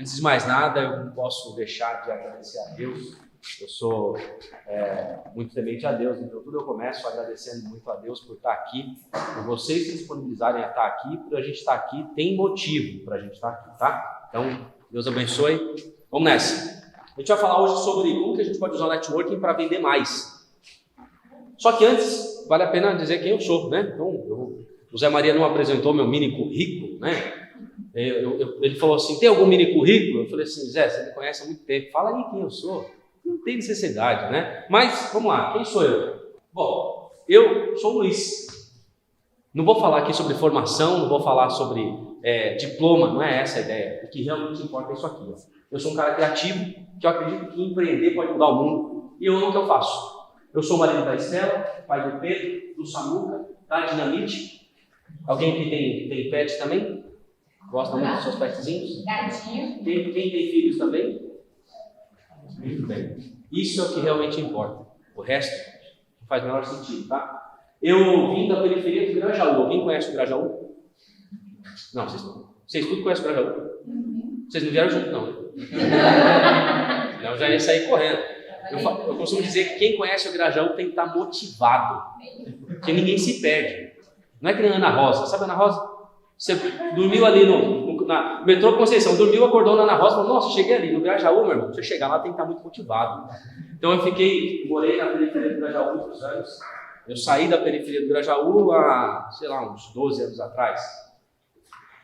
Antes de mais nada, eu não posso deixar de agradecer a Deus. Eu sou muito temente a Deus, então tudo eu começo agradecendo muito a Deus por estar aqui, por vocês se disponibilizarem a estar aqui, por a gente estar aqui, tem motivo para a gente estar aqui, tá? Então, Deus abençoe. Vamos nessa. A gente vai falar hoje sobre como que a gente pode usar o networking para vender mais. Só que antes, vale a pena dizer quem eu sou, né? Então, o Zé Maria não apresentou meu mini currículo, né? Ele falou assim, tem algum mini currículo? Eu falei assim, Zé, você me conhece há muito tempo, fala aí quem eu sou. Não tem necessidade, né? Mas, vamos lá, quem sou eu? Bom, eu sou o Luiz. Não vou falar aqui sobre formação, não vou falar sobre diploma, não é essa a ideia. O que realmente importa é isso aqui. Ó. Eu sou um cara criativo, que eu acredito que empreender pode mudar o mundo, e eu amo o que eu faço. Eu sou o marido da Estela, pai do Pedro, do Samuca, da Dinamite. Alguém que tem pet também? Gosta muito dos seus petzinhos? Gatinho. Quem tem filhos também? Muito bem. Isso é o que realmente importa. O resto não faz o menor sentido, tá? Eu vim da periferia de Grajaú. Alguém conhece o Grajaú? Não, vocês tudo conhecem o Grajaú? Vocês não vieram junto, não. Não, eu já ia sair correndo. Eu costumo dizer que quem conhece o Grajaú tem que estar motivado. Porque ninguém se perde. Não é que nem a Ana Rosa. Sabe a Ana Rosa? Você dormiu ali no metrô Conceição, dormiu, acordou na Ana Rosa, falou, nossa, cheguei ali no Grajaú, meu irmão. Você chegar lá tem que estar muito motivado. Então eu morei na periferia do Grajaú há muitos anos. Eu saí da periferia do Grajaú há, sei lá, uns 12 anos atrás.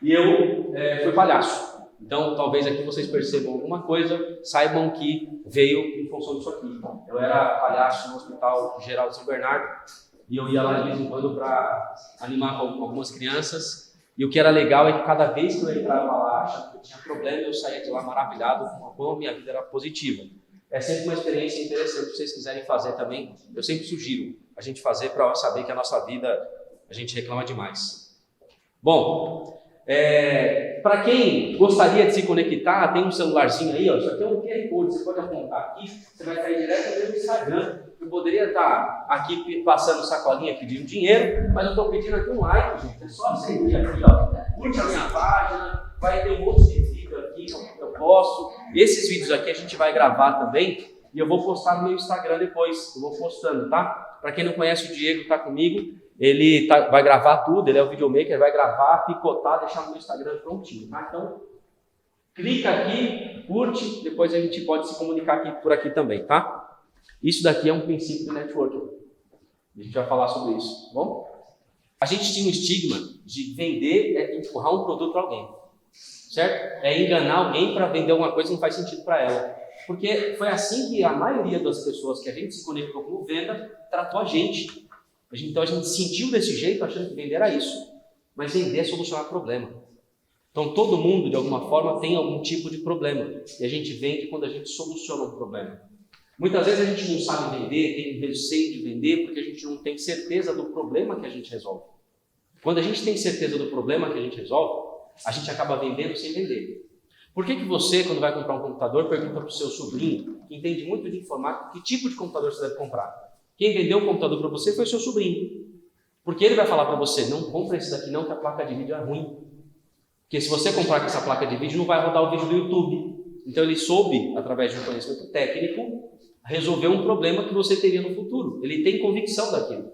E eu fui palhaço. Então talvez aqui vocês percebam alguma coisa, saibam que veio em função disso aqui. Eu era palhaço no Hospital Geral de São Bernardo e eu ia lá de vez em quando para animar com algumas crianças. E o que era legal é que cada vez que eu entrava lá, achava que eu tinha problema, eu saía de lá maravilhado com como a minha vida era positiva. É sempre uma experiência interessante, se vocês quiserem fazer também, eu sempre sugiro a gente fazer para saber que a nossa vida, a gente reclama demais. Bom, para quem gostaria de se conectar, tem um celularzinho aí, ó, só tem um QR Code, você pode apontar aqui, você vai cair direto no Instagram. Eu poderia estar aqui passando sacolinha pedindo dinheiro, mas eu estou pedindo aqui um like, gente. É só seguir aqui, ó. Curte a minha página, vai ter um monte de vídeo aqui que eu posto. Esses vídeos aqui a gente vai gravar também e eu vou postar no meu Instagram depois. Eu vou postando, tá? Para quem não conhece, o Diego está comigo. Ele vai gravar tudo, ele é o videomaker, vai gravar, picotar, deixar no meu Instagram prontinho, tá? Então, clica aqui, curte, depois a gente pode se comunicar por aqui também, tá? Isso daqui é um princípio do networking. A gente vai falar sobre isso, tá bom? A gente tinha um estigma de vender é empurrar um produto para alguém, certo? É enganar alguém para vender alguma coisa que não faz sentido para ela. Porque foi assim que a maioria das pessoas que a gente se conectou com venda tratou a gente. Então a gente sentiu desse jeito achando que vender era isso. Mas vender é solucionar problema. Então todo mundo, de alguma forma, tem algum tipo de problema. E a gente vende quando a gente soluciona um problema. Muitas vezes a gente não sabe vender, tem receio de vender porque a gente não tem certeza do problema que a gente resolve. Quando a gente tem certeza do problema que a gente resolve, a gente acaba vendendo sem vender. Por que você, quando vai comprar um computador, pergunta para o seu sobrinho, que entende muito de informática, que tipo de computador você deve comprar? Quem vendeu o computador para você foi o seu sobrinho. Porque ele vai falar para você, não compra esse daqui não, que a placa de vídeo é ruim. Porque se você comprar com essa placa de vídeo, não vai rodar o vídeo do YouTube. Então ele soube, através de um conhecimento técnico, resolver um problema que você teria no futuro. Ele tem convicção daquilo.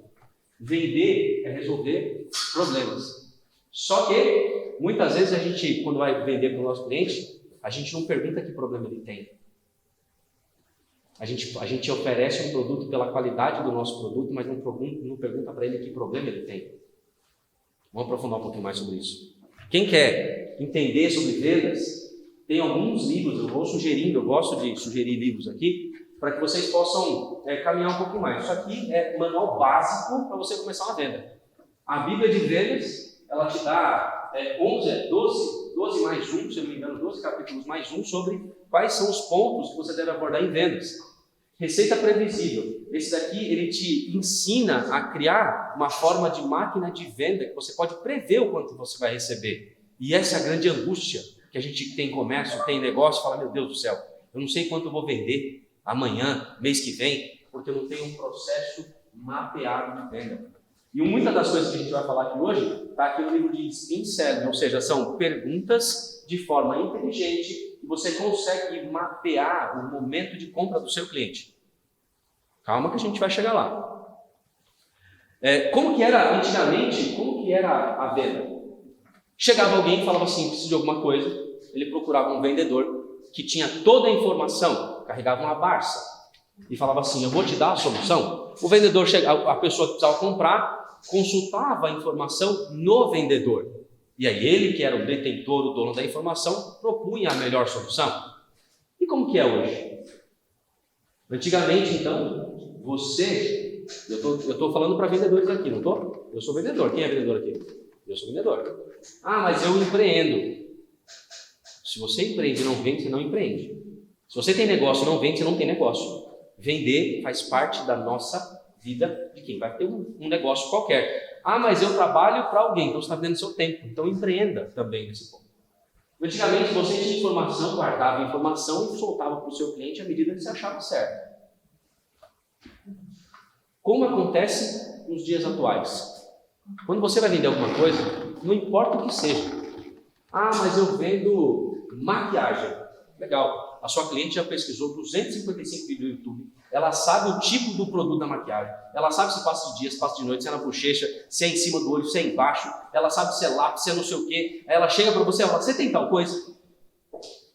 Vender é resolver problemas. Só que, muitas vezes, a gente, quando vai vender para o nosso cliente, a gente não pergunta que problema ele tem. A gente oferece um produto pela qualidade do nosso produto, mas não pergunta para ele que problema ele tem. Vamos aprofundar um pouquinho mais sobre isso. Quem quer entender sobre vendas, tem alguns livros, eu gosto de sugerir livros aqui, para que vocês possam caminhar um pouquinho mais. Isso aqui é manual básico para você começar uma venda. A Bíblia de Vendas, ela te dá 12 mais 1, se eu não me engano, 12 capítulos mais 1, sobre quais são os pontos que você deve abordar em vendas. Receita previsível. Esse daqui, ele te ensina a criar uma forma de máquina de venda que você pode prever o quanto você vai receber. E essa é a grande angústia que a gente tem comércio, tem negócio, fala, meu Deus do céu, eu não sei quanto eu vou vender amanhã, mês que vem, porque eu não tenho um processo mapeado de venda. E muitas das coisas que a gente vai falar aqui hoje, está aqui no livro de Spin Selling, ou seja, são perguntas de forma inteligente que você consegue mapear o momento de compra do seu cliente. Calma que a gente vai chegar lá. Como que era antigamente, como que era a venda? Chegava alguém e falava assim, preciso de alguma coisa, ele procurava um vendedor que tinha toda a informação, carregava uma Barça e falava assim, eu vou te dar a solução. O vendedor chegava, a pessoa que precisava comprar, consultava a informação no vendedor. E aí ele, que era o detentor, o dono da informação, propunha a melhor solução. E como que é hoje? Antigamente, então, eu estou falando para vendedores aqui, não estou? Eu sou vendedor. Quem é vendedor aqui? Eu sou vendedor. Ah, mas eu empreendo. Se você empreende e não vende, você não empreende. Se você tem negócio e não vende, você não tem negócio. Vender faz parte da nossa vida de quem vai ter um negócio qualquer. Ah, mas eu trabalho para alguém, então você está vendendo seu tempo. Então empreenda também nesse ponto. Antigamente você tinha informação, guardava informação e soltava para o seu cliente à medida que você achava certo. Como acontece nos dias atuais? Quando você vai vender alguma coisa, não importa o que seja. Ah, mas eu vendo maquiagem. Legal. A sua cliente já pesquisou 255 vídeos do YouTube. Ela sabe o tipo do produto da maquiagem. Ela sabe se passa de dia, se passa de noite, se é na bochecha, se é em cima do olho, se é embaixo. Ela sabe se é lápis, se é não sei o quê. Aí ela chega para você e fala, você tem tal coisa?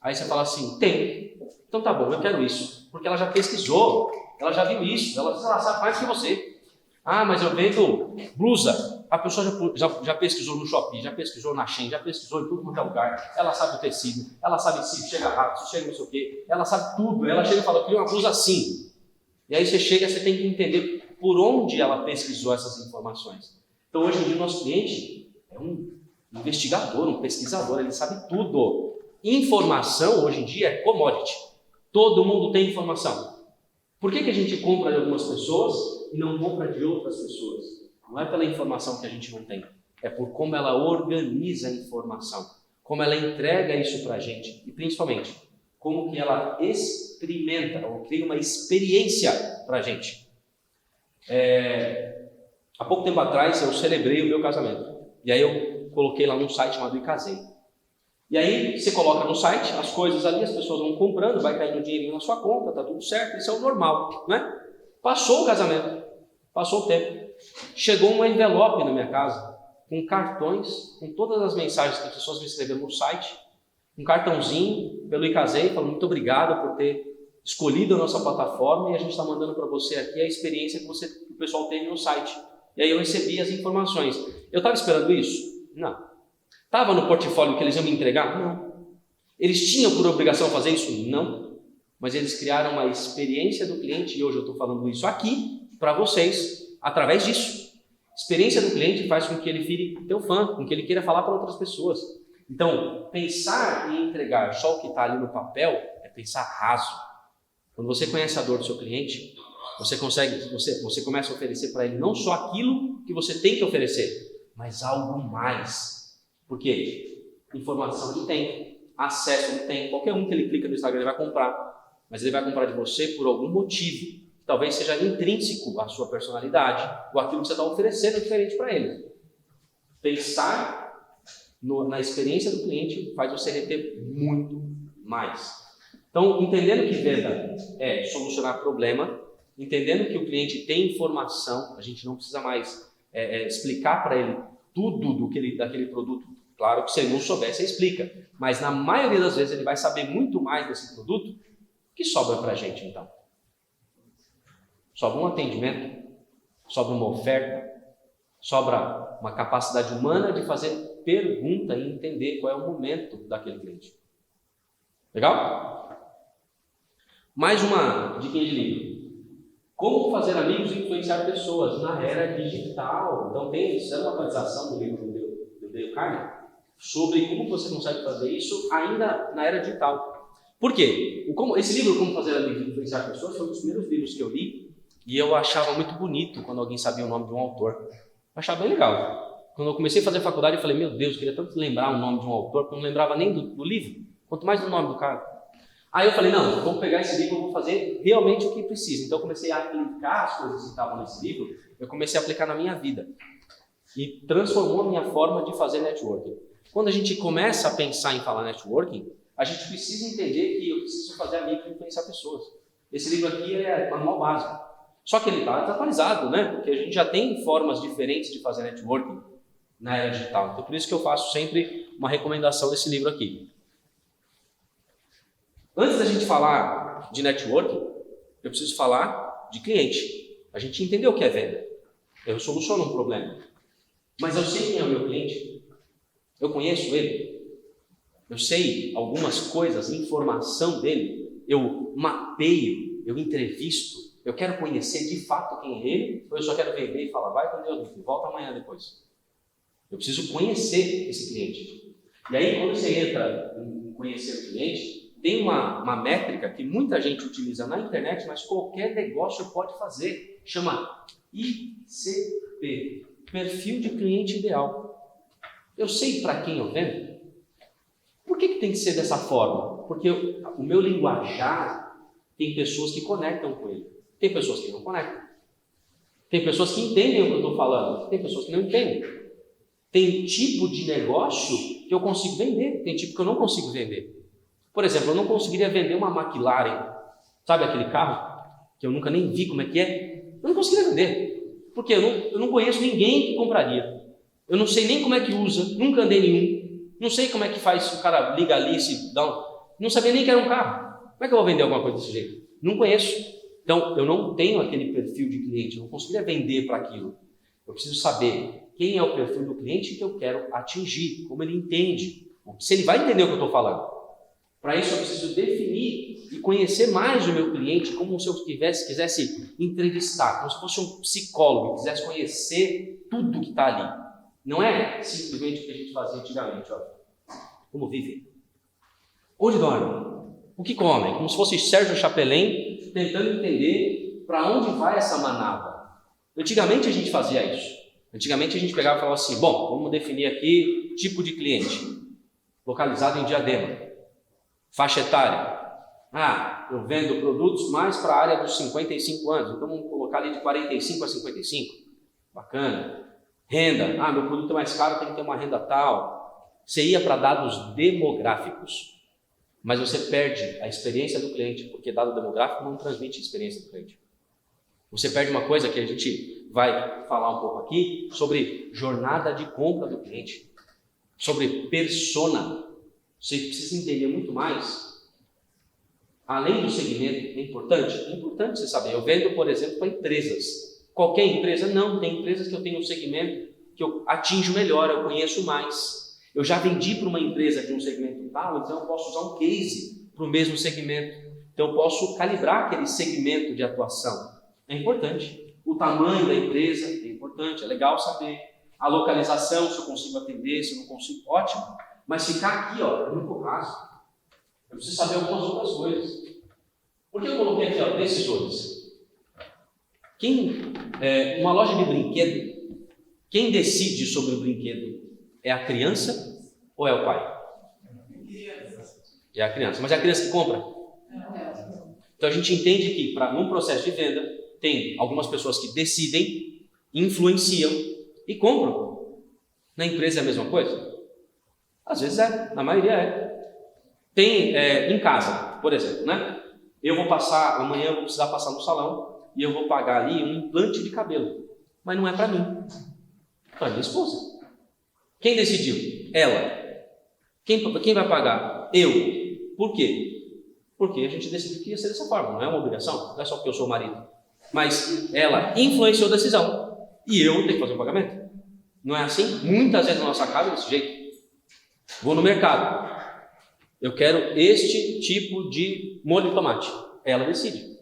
Aí você fala assim, tem. Então tá bom, eu quero isso. Porque ela já pesquisou, ela já viu isso, ela sabe mais que você. Ah, mas eu vendo blusa. A pessoa já pesquisou no Shopee, já pesquisou na Shein, já pesquisou em tudo quanto é lugar. Ela sabe o tecido, ela sabe se chega rápido, se chega não sei o quê. Ela sabe tudo. Ela chega e fala, eu queria uma blusa assim. E aí você chega, você tem que entender por onde ela pesquisou essas informações. Então hoje em dia o nosso cliente é um investigador, um pesquisador, ele sabe tudo. Informação hoje em dia é commodity. Todo mundo tem informação. Por que a gente compra de algumas pessoas e não compra de outras pessoas? Não é pela informação que a gente não tem, é por como ela organiza a informação, como ela entrega isso para a gente e principalmente como que ela experimenta ou cria uma experiência para a gente. Há pouco tempo atrás eu celebrei o meu casamento e aí eu coloquei lá num site chamado Icasei. E aí você coloca no site as coisas ali, as pessoas vão comprando, vai caindo um dinheirinho na sua conta, tá tudo certo, isso é o normal, né? Passou o casamento, passou o tempo. Chegou um envelope na minha casa, com cartões, com todas as mensagens que as pessoas me escreveram no site, um cartãozinho pelo Icasei, falando muito obrigado por ter escolhido a nossa plataforma e a gente está mandando para você aqui a experiência que o pessoal teve no site. E aí eu recebi as informações. Eu estava esperando isso? Não. Estava no portfólio que eles iam me entregar? Não. Eles tinham por obrigação fazer isso? Não. Mas eles criaram uma experiência do cliente e hoje eu estou falando isso aqui para vocês. Através disso, experiência do cliente faz com que ele vire teu fã, com que ele queira falar para outras pessoas. Então, pensar em entregar só o que está ali no papel é pensar raso. Quando você conhece a dor do seu cliente, você começa a oferecer para ele não só aquilo que você tem que oferecer, mas algo mais. Por quê? Informação ele tem, acesso ele tem. Qualquer um que ele clica no Instagram ele vai comprar, mas ele vai comprar de você por algum motivo. Talvez seja intrínseco à sua personalidade ou aquilo que você está oferecendo diferente para ele. Pensar na experiência do cliente faz você reter muito mais. Então, entendendo que venda é solucionar problema, entendendo que o cliente tem informação, a gente não precisa mais explicar para ele tudo daquele produto. Claro que se ele não souber, você explica. Mas na maioria das vezes ele vai saber muito mais desse produto que sobra para a gente então. Sobra um atendimento, sobra uma oferta, sobra uma capacidade humana de fazer pergunta e entender qual é o momento daquele cliente. Legal? Mais uma diquinha de livro. Como fazer amigos e influenciar pessoas na era digital. Então tem uma atualização do livro do Dale Carnegie sobre como você consegue fazer isso ainda na era digital. Por quê? Esse livro, Como Fazer Amigos e Influenciar Pessoas, foi um dos primeiros livros que eu li. E eu achava muito bonito quando alguém sabia o nome de um autor. Eu achava bem legal. Quando eu comecei a fazer faculdade, eu falei, meu Deus, eu queria tanto lembrar o nome de um autor, porque eu não lembrava nem do livro, quanto mais do nome do cara. Aí eu falei, não, vou pegar esse livro e vou fazer realmente o que precisa. Então eu comecei a aplicar as coisas que estavam nesse livro, eu comecei a aplicar na minha vida. E transformou a minha forma de fazer networking. Quando a gente começa a pensar em falar networking, a gente precisa entender que eu preciso fazer amigos e influenciar pessoas. Esse livro aqui é manual básico. Só que ele está desatualizado, né? Porque a gente já tem formas diferentes de fazer networking na era digital. Então, por isso que eu faço sempre uma recomendação desse livro aqui. Antes da gente falar de networking, eu preciso falar de cliente. A gente entendeu o que é venda. Eu soluciono um problema. Mas eu sei quem é o meu cliente. Eu conheço ele. Eu sei algumas coisas, informação dele. Eu mapeio, eu entrevisto. Eu quero conhecer de fato quem é ele. Ou eu só quero vender e falar, vai com Deus, volta amanhã depois. Eu preciso conhecer esse cliente. E aí, quando você entra em conhecer o cliente, tem uma métrica que muita gente utiliza na internet, mas qualquer negócio pode fazer. Chama ICP, Perfil de Cliente Ideal. Eu sei para quem eu vendo. Por que tem que ser dessa forma? Porque o meu linguajar tem pessoas que conectam com ele. Tem pessoas que não conectam. Tem pessoas que entendem o que eu estou falando. Tem pessoas que não entendem. Tem tipo de negócio que eu consigo vender. Tem tipo que eu não consigo vender. Por exemplo, eu não conseguiria vender uma McLaren. Sabe aquele carro que eu nunca nem vi como é que é? Eu não conseguiria vender. Porque eu não conheço ninguém que compraria. Eu não sei nem como é que usa. Nunca andei nenhum. Não sei como é que faz, o cara liga ali, se dá não sabia nem que era um carro. Como é que eu vou vender alguma coisa desse jeito? Não conheço. Então, eu não tenho aquele perfil de cliente, eu não conseguiria vender para aquilo. Eu preciso saber quem é o perfil do cliente que eu quero atingir, como ele entende, se ele vai entender o que eu estou falando. Para isso, eu preciso definir e conhecer mais o meu cliente, como se eu quisesse entrevistar, como se fosse um psicólogo, quisesse conhecer tudo que está ali. Não é simplesmente o que a gente fazia antigamente, ó. Como vive? Onde dorme? O que come? Como se fosse Sérgio Chapelin tentando entender para onde vai essa manada. Antigamente a gente fazia isso. Antigamente a gente pegava e falava assim, bom, vamos definir aqui tipo de cliente. Localizado em Diadema. Faixa etária. Eu vendo produtos mais para a área dos 55 anos. Então vamos colocar ali de 45 a 55. Bacana. Renda, meu produto é mais caro, tem que ter uma renda tal. Você ia para dados demográficos, mas você perde a experiência do cliente, porque dado demográfico não transmite a experiência do cliente. Você perde uma coisa que a gente vai falar um pouco aqui, sobre jornada de compra do cliente, sobre persona. Você precisa entender muito mais. Além do segmento, é importante você saber. Eu vendo, por exemplo, para empresas. Qualquer empresa? Não, tem empresas que eu tenho um segmento que eu atinjo melhor, eu conheço mais. Eu já vendi para uma empresa de um segmento tal, então eu posso usar um case para o mesmo segmento. Então eu posso calibrar aquele segmento de atuação. É importante. O tamanho da empresa é importante, é legal saber. A localização, se eu consigo atender, se eu não consigo, ótimo. Mas ficar aqui, é muito raso. Eu preciso saber algumas outras coisas. Por que eu coloquei aqui, decisores? Uma loja de brinquedo, quem decide sobre o brinquedo é a criança ou é o pai? É a criança. Mas é a criança que compra? Então a gente entende que num processo de venda tem algumas pessoas que decidem, influenciam e compram. Na empresa é a mesma coisa? Às vezes na maioria é. Tem em casa, por exemplo, né? Amanhã eu vou precisar passar no salão e eu vou pagar ali um implante de cabelo. Mas não é para mim. É para minha esposa. Quem decidiu? Ela. Quem vai pagar? Eu. Por quê? Porque a gente decidiu que ia ser dessa forma. Não é uma obrigação. Não é só porque eu sou o marido. Mas ela influenciou a decisão. E eu tenho que fazer o pagamento. Não é assim? Muitas vezes na nossa casa é desse jeito. Vou no mercado. Eu quero este tipo de molho de tomate. Ela decide.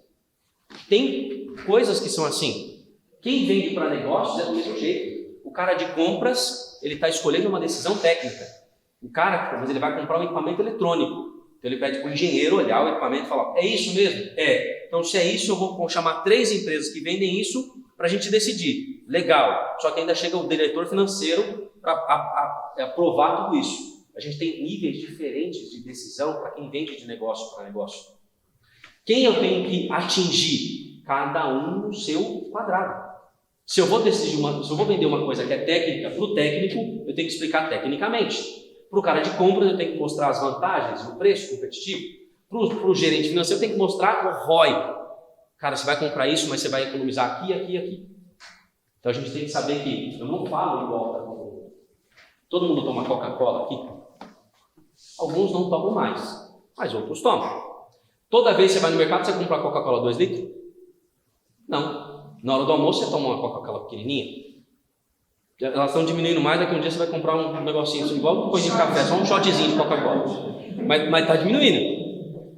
Tem coisas que são assim. Quem vende para negócios é do mesmo jeito. O cara de compras, ele está escolhendo uma decisão técnica. O cara, mas ele vai comprar um equipamento eletrônico. Então ele pede para o engenheiro olhar o equipamento e falar, é isso mesmo? É. Então se é isso, eu vou chamar 3 empresas que vendem isso para a gente decidir. Legal. Só que ainda chega o diretor financeiro para aprovar tudo isso. A gente tem níveis diferentes de decisão para quem vende de negócio para negócio. Quem eu tenho que atingir? Cada um no seu quadrado. Se eu vou vender uma coisa que é técnica para o técnico, eu tenho que explicar tecnicamente. Para o cara de compras, eu tenho que mostrar as vantagens, o preço competitivo. Para o gerente financeiro, eu tenho que mostrar o ROI. Cara, você vai comprar isso, mas você vai economizar aqui, aqui, aqui. Então a gente tem que saber que eu não falo igual para todo mundo. Todo mundo toma Coca-Cola aqui? Alguns não tomam mais, mas outros tomam. Toda vez que você vai no mercado, você compra Coca-Cola 2 litros? Não. Na hora do almoço, você toma uma Coca-Cola pequenininha. Elas estão diminuindo mais, daqui um dia você vai comprar um negocinho assim, igual um coisinho de café, só um shotzinho de Coca-Cola. Mas está diminuindo.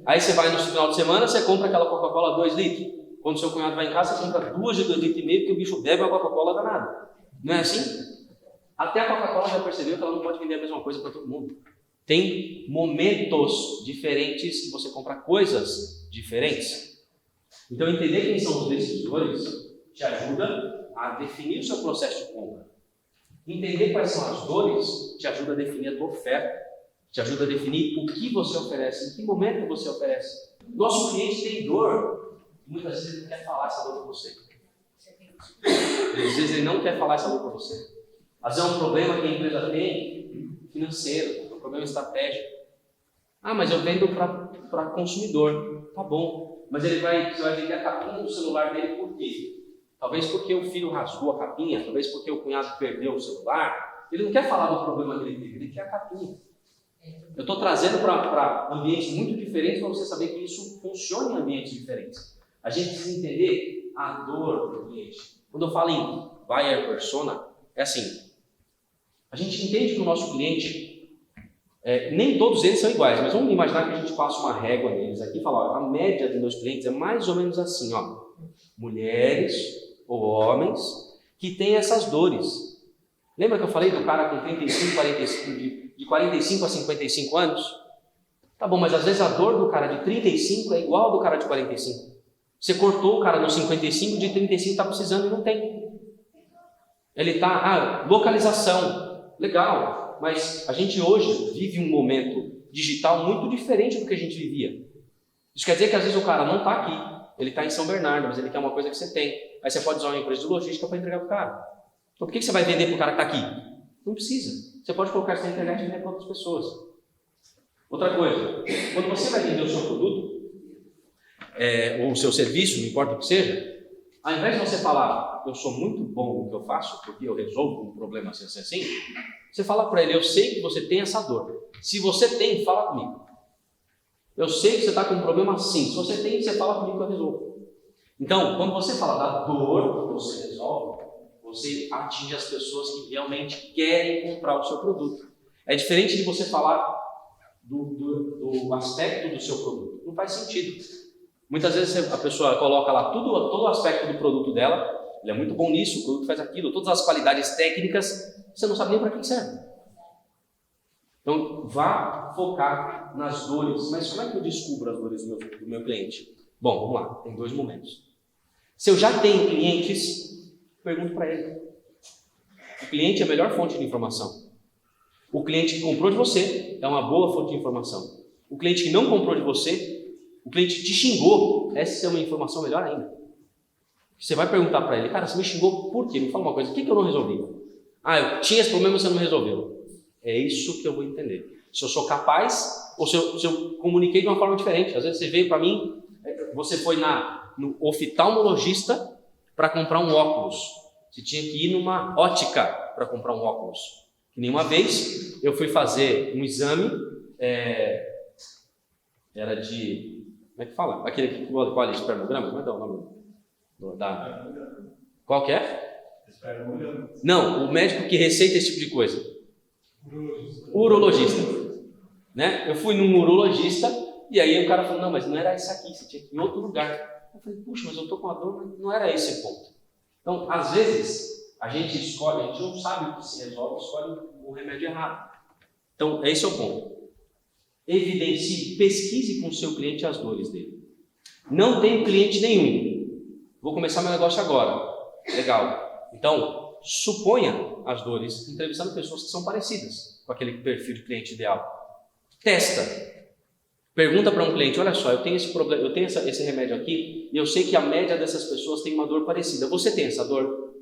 Aí você vai no final de semana, você compra aquela Coca-Cola 2 litros. Quando seu cunhado vai em casa, você compra 2 de 2,5 litros, porque o bicho bebe a Coca-Cola danada. Não é assim? Até a Coca-Cola já percebeu que ela não pode vender a mesma coisa para todo mundo. Tem momentos diferentes que você compra coisas diferentes. Então, entender quem são os decisores te ajuda a definir o seu processo de compra. Entender quais são as dores te ajuda a definir a tua oferta, te ajuda a definir o que você oferece, em que momento você oferece. Nosso cliente tem dor, muitas vezes ele não quer falar essa dor para você. Às vezes ele não quer falar essa dor para você. Às vezes é um problema que a empresa tem financeiro, um problema estratégico. Ah, mas eu vendo para consumidor. Tá bom, mas você vai vender a capinha do celular dele por quê? Talvez porque o filho rasgou a capinha, talvez porque o cunhado perdeu o celular. Ele não quer falar do problema que ele teve, ele quer a capinha. Eu estou trazendo para ambientes muito diferentes para você saber que isso funciona em ambientes diferentes. A gente precisa entender a dor do cliente. Quando eu falo em buyer persona, é assim, a gente entende que o nosso cliente, nem todos eles são iguais, mas vamos imaginar que a gente passa uma régua neles aqui e fala, ó, a média dos meus clientes é mais ou menos assim, ó, mulheres ou homens que têm essas dores. Lembra que eu falei do cara com 35, 45, de 45 a 55 anos? Tá bom, mas às vezes a dor do cara de 35 é igual ao do cara de 45. Você cortou o cara no 55, de 35 está precisando e não tem. Ele está, localização, legal, mas a gente hoje vive um momento digital muito diferente do que a gente vivia. Isso quer dizer que às vezes o cara não está aqui. Ele está em São Bernardo, mas ele quer uma coisa que você tem. Aí você pode usar uma empresa de logística para entregar para o cara. Então por que você vai vender para o cara que está aqui? Não precisa. Você pode colocar isso na internet e vender para outras pessoas. Outra coisa, quando você vai vender o seu produto, ou o seu serviço, não importa o que seja, ao invés de você falar, eu sou muito bom no que eu faço, porque eu resolvo um problema assim, você fala para ele, eu sei que você tem essa dor. Se você tem, fala comigo. Eu sei que você está com um problema assim. Se você tem, você fala comigo que eu resolvo. Então, quando você fala da dor que você resolve, você atinge as pessoas que realmente querem comprar o seu produto. É diferente de você falar do aspecto do seu produto. Não faz sentido. Muitas vezes a pessoa coloca lá todo o aspecto do produto dela, ele é muito bom nisso, o produto faz aquilo, todas as qualidades técnicas, você não sabe nem para que serve. Então, vá focar nas dores. Mas como é que eu descubro as dores do meu cliente? Bom, vamos lá, tem 2 momentos. Se eu já tenho clientes, pergunto para ele. O cliente é a melhor fonte de informação. O cliente que comprou de você é uma boa fonte de informação. O cliente que não comprou de você, o cliente te xingou, essa é uma informação melhor ainda. Você vai perguntar para ele, cara, você me xingou por quê? Me fala uma coisa, o que eu não resolvi? Eu tinha esse problema e você não resolveu. É isso que eu vou entender. Se eu sou capaz ou se eu comuniquei de uma forma diferente. Às vezes você veio para mim, você foi no oftalmologista para comprar um óculos. Você tinha que ir numa ótica para comprar um óculos. Que nenhuma vez eu fui fazer um exame, era de, como é que fala? Aquele que olha espermograma, como é que é o nome? Qual que é? Não, o médico que receita esse tipo de coisa. Urologista, né? Eu fui num urologista e aí o cara falou, não, mas não era isso aqui, você tinha que ir em outro lugar. Eu falei, puxa, mas eu estou com a dor, mas não era esse o ponto. Então, às vezes, a gente não sabe o que se resolve, escolhe o remédio errado. Então, esse é o ponto. Evidencie, pesquise com o seu cliente as dores dele. Não tenho cliente nenhum. Vou começar meu negócio agora. Legal. Então, suponha as dores entrevistando pessoas que são parecidas com aquele perfil de cliente ideal. Testa. Pergunta para um cliente, olha só, eu tenho esse problema, eu tenho esse remédio aqui e eu sei que a média dessas pessoas tem uma dor parecida. Você tem essa dor?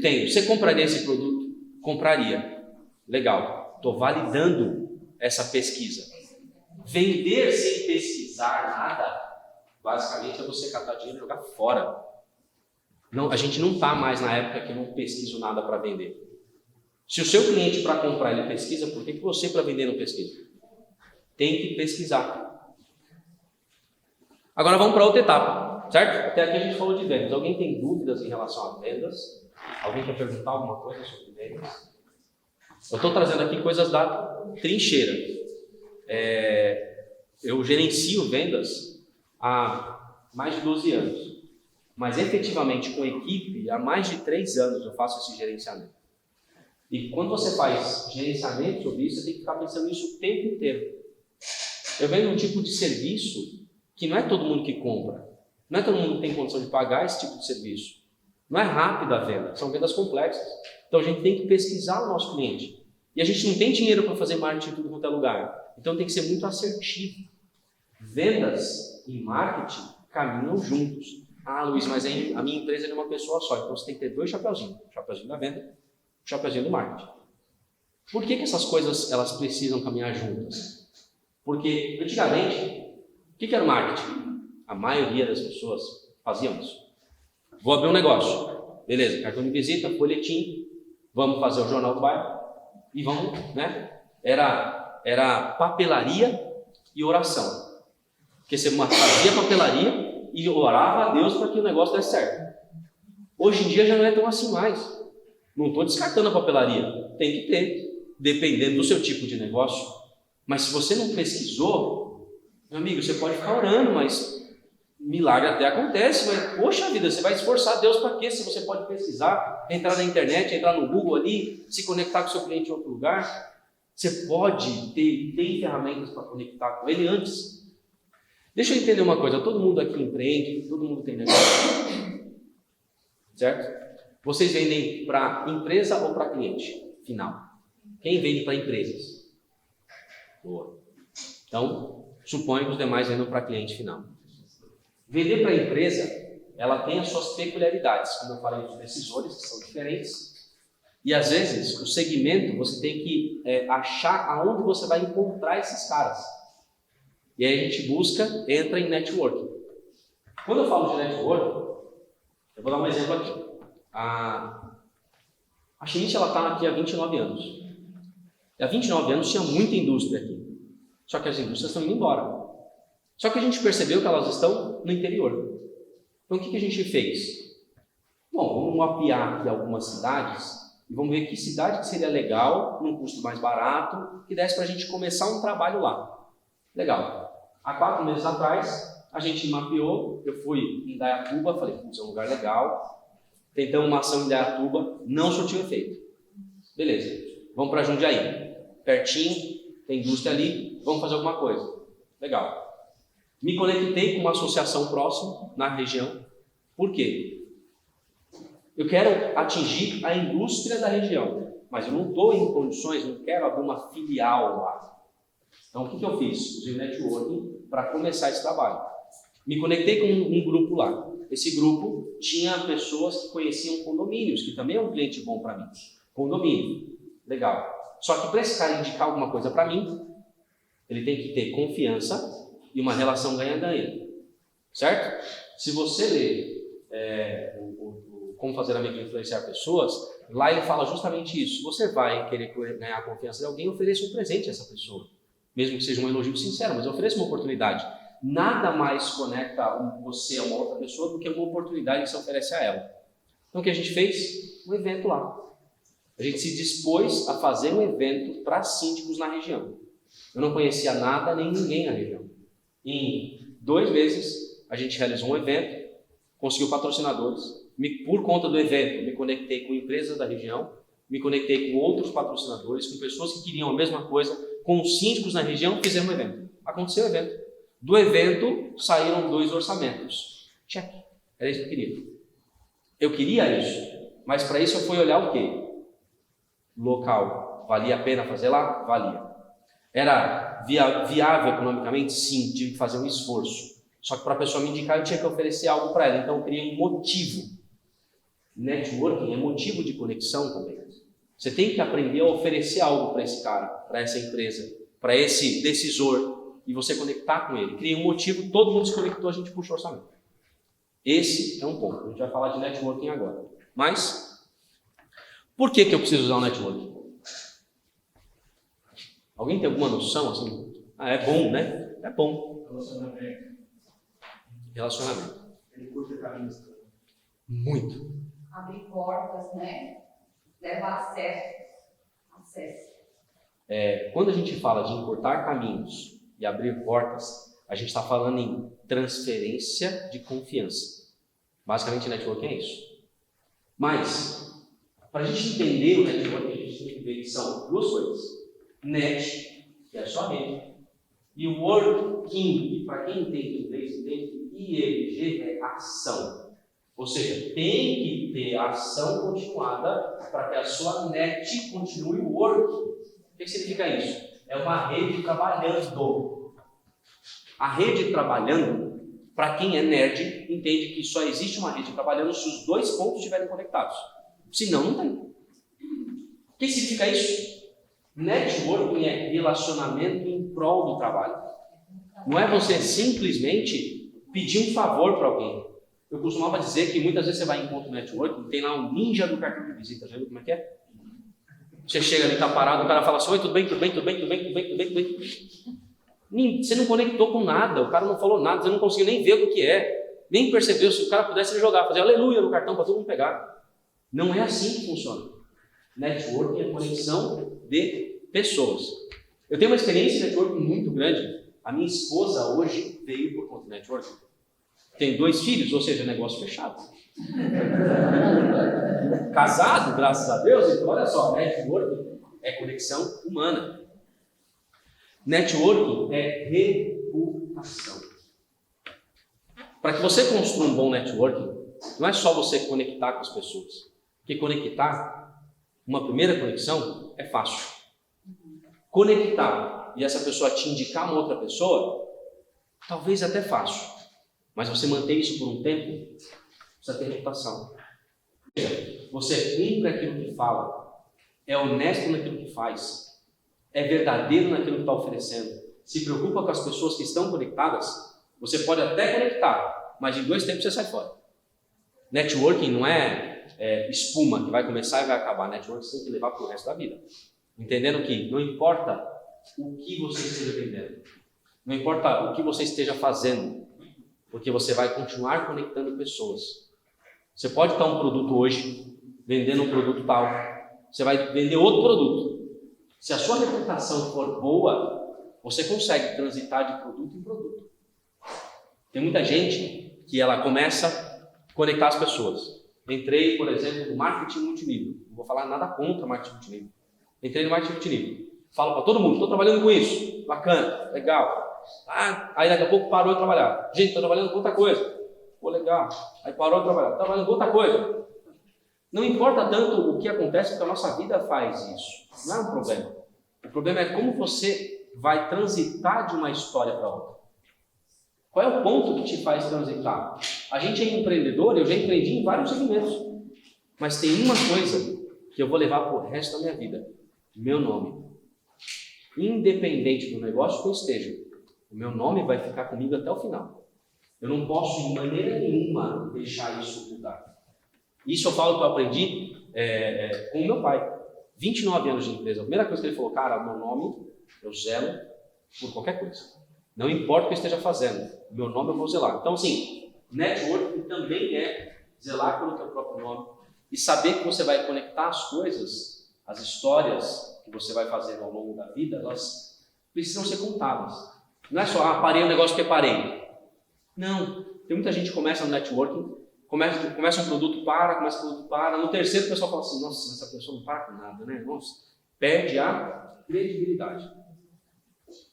Tenho. Você compraria esse produto? Compraria. Legal. Estou validando essa pesquisa. Vender sem pesquisar nada, basicamente é você catar dinheiro e jogar fora. Não, a gente não está mais na época que eu não pesquiso nada para vender. Se o seu cliente para comprar ele pesquisa, por que você para vender não pesquisa? Tem que pesquisar. Agora vamos para outra etapa, certo? Até aqui a gente falou de vendas. Alguém tem dúvidas em relação a vendas? Alguém quer perguntar alguma coisa sobre vendas? Eu estou trazendo aqui coisas da trincheira. Eu gerencio vendas há mais de 12 anos. Mas efetivamente com equipe, há mais de 3 anos eu faço esse gerenciamento. E quando você faz gerenciamento sobre isso, você tem que ficar pensando nisso o tempo inteiro. Eu vendo um tipo de serviço que não é todo mundo que compra. Não é todo mundo que tem condição de pagar esse tipo de serviço. Não é rápida a venda, são vendas complexas. Então a gente tem que pesquisar o nosso cliente. E a gente não tem dinheiro para fazer marketing em tudo quanto é lugar. Então tem que ser muito assertivo. Vendas e marketing caminham juntos. Ah, Luiz, mas a minha empresa é de uma pessoa só, então você tem que ter 2 chapeuzinhos. O chapeuzinho da venda, o chapeuzinho do marketing. Por que essas coisas elas precisam caminhar juntas? Porque antigamente, o que era o marketing? A maioria das pessoas faziam isso. Vou abrir um negócio. Beleza, cartão de visita, folhetim, vamos fazer o jornal do bairro e vamos, né? Era papelaria e oração. Porque você fazia papelaria e orava a Deus para que o negócio desse certo. Hoje em dia já não é tão assim mais. Não estou descartando a papelaria. Tem que ter, dependendo do seu tipo de negócio. Mas se você não pesquisou, meu amigo, você pode ficar orando, mas milagre até acontece. Mas, poxa vida, você vai esforçar Deus para quê? Se você pode pesquisar, entrar na internet, entrar no Google ali, se conectar com o seu cliente em outro lugar. Você pode ter ferramentas para conectar com ele antes. Deixa eu entender uma coisa, todo mundo aqui empreende, todo mundo tem negócio, certo? Vocês vendem para empresa ou para cliente final? Quem vende para empresas? Boa. Então, suponho que os demais vendam para cliente final. Vender para empresa, ela tem as suas peculiaridades, como eu falei, os decisores que são diferentes. E às vezes, o segmento, você tem que achar aonde você vai encontrar esses caras. E aí a gente entra em networking. Quando eu falo de networking, eu vou dar um exemplo aqui. A Schmidt está aqui há 29 anos. E há 29 anos tinha muita indústria aqui. Só que as indústrias estão indo embora. Só que a gente percebeu que elas estão no interior. Então o que a gente fez? Bom, vamos mapear aqui algumas cidades e vamos ver que cidade que seria legal, num custo mais barato, que desse para a gente começar um trabalho lá. Legal. Há 4 meses atrás, a gente mapeou, eu fui em Indaiatuba, falei, putz, é um lugar legal, tentamos uma ação em Indaiatuba, não surtiu efeito. Beleza, vamos para Jundiaí, pertinho, tem indústria ali, vamos fazer alguma coisa. Legal. Me conectei com uma associação próxima, na região. Por quê? Eu quero atingir a indústria da região, mas eu não estou em condições, não quero abrir uma filial lá. Então, o que eu fiz? Usei o networking para começar esse trabalho. Me conectei com um grupo lá. Esse grupo tinha pessoas que conheciam condomínios, que também é um cliente bom para mim. Condomínio, legal. Só que para esse cara indicar alguma coisa para mim, ele tem que ter confiança e uma relação ganha-ganha. Certo? Se você ler Como Fazer Amigo e Influenciar Pessoas, lá ele fala justamente isso. Você vai querer ganhar a confiança de alguém, ofereça um presente a essa pessoa. Mesmo que seja um elogio sincero, mas ofereça uma oportunidade. Nada mais conecta você a uma outra pessoa do que uma oportunidade que você oferece a ela. Então o que a gente fez? Um evento lá. A gente se dispôs a fazer um evento para síndicos na região. Eu não conhecia nada nem ninguém na região. Em 2 meses, a gente realizou um evento, conseguiu patrocinadores. Por conta do evento, me conectei com empresas da região, me conectei com outros patrocinadores, com pessoas que queriam a mesma coisa, com os síndicos na região, fizemos um evento. Aconteceu o evento. Do evento, saíram 2 orçamentos. Check. Era isso que eu queria. Eu queria isso, mas para isso eu fui olhar o quê? Local. Valia a pena fazer lá? Valia. Era viável economicamente? Sim, tive que fazer um esforço. Só que para a pessoa me indicar, eu tinha que oferecer algo para ela. Então eu criei um motivo. Networking é motivo de conexão também. Você tem que aprender a oferecer algo para esse cara, para essa empresa, para esse decisor, e você conectar com ele. Cria um motivo, todo mundo se conectou, a gente puxa o orçamento. Esse é um ponto. A gente vai falar de networking agora. Mas, por que eu preciso usar o networking? Alguém tem alguma noção assim? É bom, né? É bom. Relacionamento. Ele curta caminhos. Muito. Abrir portas, né? Levar acesso. Quando a gente fala de encurtar caminhos e abrir portas, a gente está falando em transferência de confiança. Basicamente, networking é isso. Mas, para a gente entender o networking, a gente tem que ver que são duas coisas. Net, que é a sua rede, e o working, que para quem entende inglês, entende que ING é ação. Ou seja, tem que ter ação continuada para que a sua net continue working. O que significa isso? É uma rede trabalhando. A rede trabalhando, para quem é nerd, entende que só existe uma rede trabalhando se os dois pontos estiverem conectados. Senão, não tem. O que significa isso? Networking é relacionamento em prol do trabalho. Não é você simplesmente pedir um favor para alguém. Eu costumava dizer que muitas vezes você vai em encontro networking, tem lá um ninja do cartão de visita, já viu como é que é? Você chega ali, está parado, o cara fala assim, oi, tudo bem? Você não conectou com nada, o cara não falou nada, você não conseguiu nem ver o que é, nem percebeu. Se o cara pudesse ele jogar, fazer aleluia no cartão para todo mundo pegar. Não é assim que funciona. Networking é conexão de pessoas. Eu tenho uma experiência de networking muito grande. A minha esposa hoje veio por conta do networking. Tem 2 filhos, ou seja, negócio fechado. Casado, graças a Deus, então olha só, networking é conexão humana. Networking é reputação. Para que você construa um bom networking, não é só você conectar com as pessoas. Porque conectar, uma primeira conexão, é fácil. Conectar e essa pessoa te indicar uma outra pessoa, talvez até fácil. Mas você manter isso por um tempo, precisa ter reputação. Você cumpre aquilo que fala, é honesto naquilo que faz, é verdadeiro naquilo que está oferecendo, se preocupa com as pessoas que estão conectadas. Você pode até conectar, mas em 2 tempos você sai fora. Networking não é espuma que vai começar e vai acabar. Networking você tem que levar para o resto da vida. Entendendo que não importa o que você esteja vendendo, não importa o que você esteja fazendo, porque você vai continuar conectando pessoas. Você pode estar um produto hoje, vendendo um produto tal, você vai vender outro produto. Se a sua reputação for boa, você consegue transitar de produto em produto. Tem muita gente que ela começa a conectar as pessoas. Entrei, por exemplo, no marketing multinível. Não vou falar nada contra marketing multinível. Entrei no marketing multinível. Falo para todo mundo, estou trabalhando com isso. Bacana, legal. Aí daqui a pouco parou de trabalhar. Gente, estou trabalhando com outra coisa. Pô, legal. Aí parou de trabalhar. Estou trabalhando com outra coisa. Não importa tanto o que acontece, porque a nossa vida faz isso. Não é um problema. O problema é como você vai transitar de uma história para outra. Qual é o ponto que te faz transitar? A gente é empreendedor, eu já empreendi em vários segmentos. Mas tem uma coisa que eu vou levar para o resto da minha vida. Meu nome. Independente do negócio que eu esteja, o meu nome vai ficar comigo até o final. Eu não posso, de maneira nenhuma, deixar isso mudar. Isso eu falo que eu aprendi com o meu pai. 29 anos de empresa. A primeira coisa que ele falou, cara, o meu nome, eu zelo por qualquer coisa. Não importa o que eu esteja fazendo, o meu nome eu vou zelar. Então, assim, networking também é zelar pelo teu próprio nome e saber que você vai conectar as coisas, as histórias que você vai fazendo ao longo da vida, elas precisam ser contadas. Não é só, parei um negócio que parei. Não. Tem muita gente que começa no networking, começa um produto, começa um produto, para. No terceiro, o pessoal fala assim, nossa, essa pessoa não para com nada, né? Nossa, perde a credibilidade.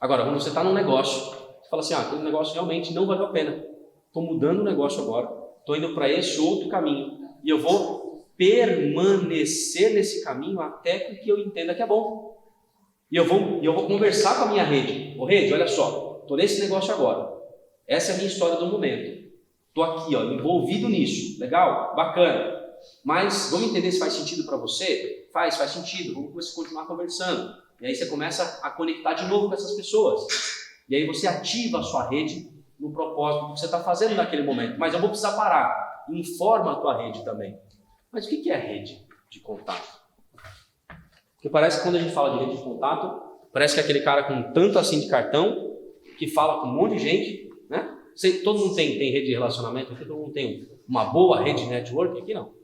Agora, quando você está num negócio, você fala assim, aquele negócio realmente não valeu a pena. Estou mudando o negócio agora, estou indo para esse outro caminho e eu vou permanecer nesse caminho até que eu entenda que é bom. E eu vou conversar com a minha rede. Ô rede, olha só, estou nesse negócio agora. Essa é a minha história do momento. Estou aqui, envolvido nisso. Legal? Bacana. Mas vamos entender se faz sentido para você? Faz sentido. Vamos continuar conversando. E aí você começa a conectar de novo com essas pessoas. E aí você ativa a sua rede no propósito que você está fazendo naquele momento. Mas eu vou precisar parar. Informa a tua rede também. Mas o que é rede de contato? Porque parece que quando a gente fala de rede de contato, parece que é aquele cara com tanto assim de cartão, que fala com um monte de gente, né? Todo mundo tem rede de relacionamento aqui, todo mundo tem uma boa rede de network aqui, não?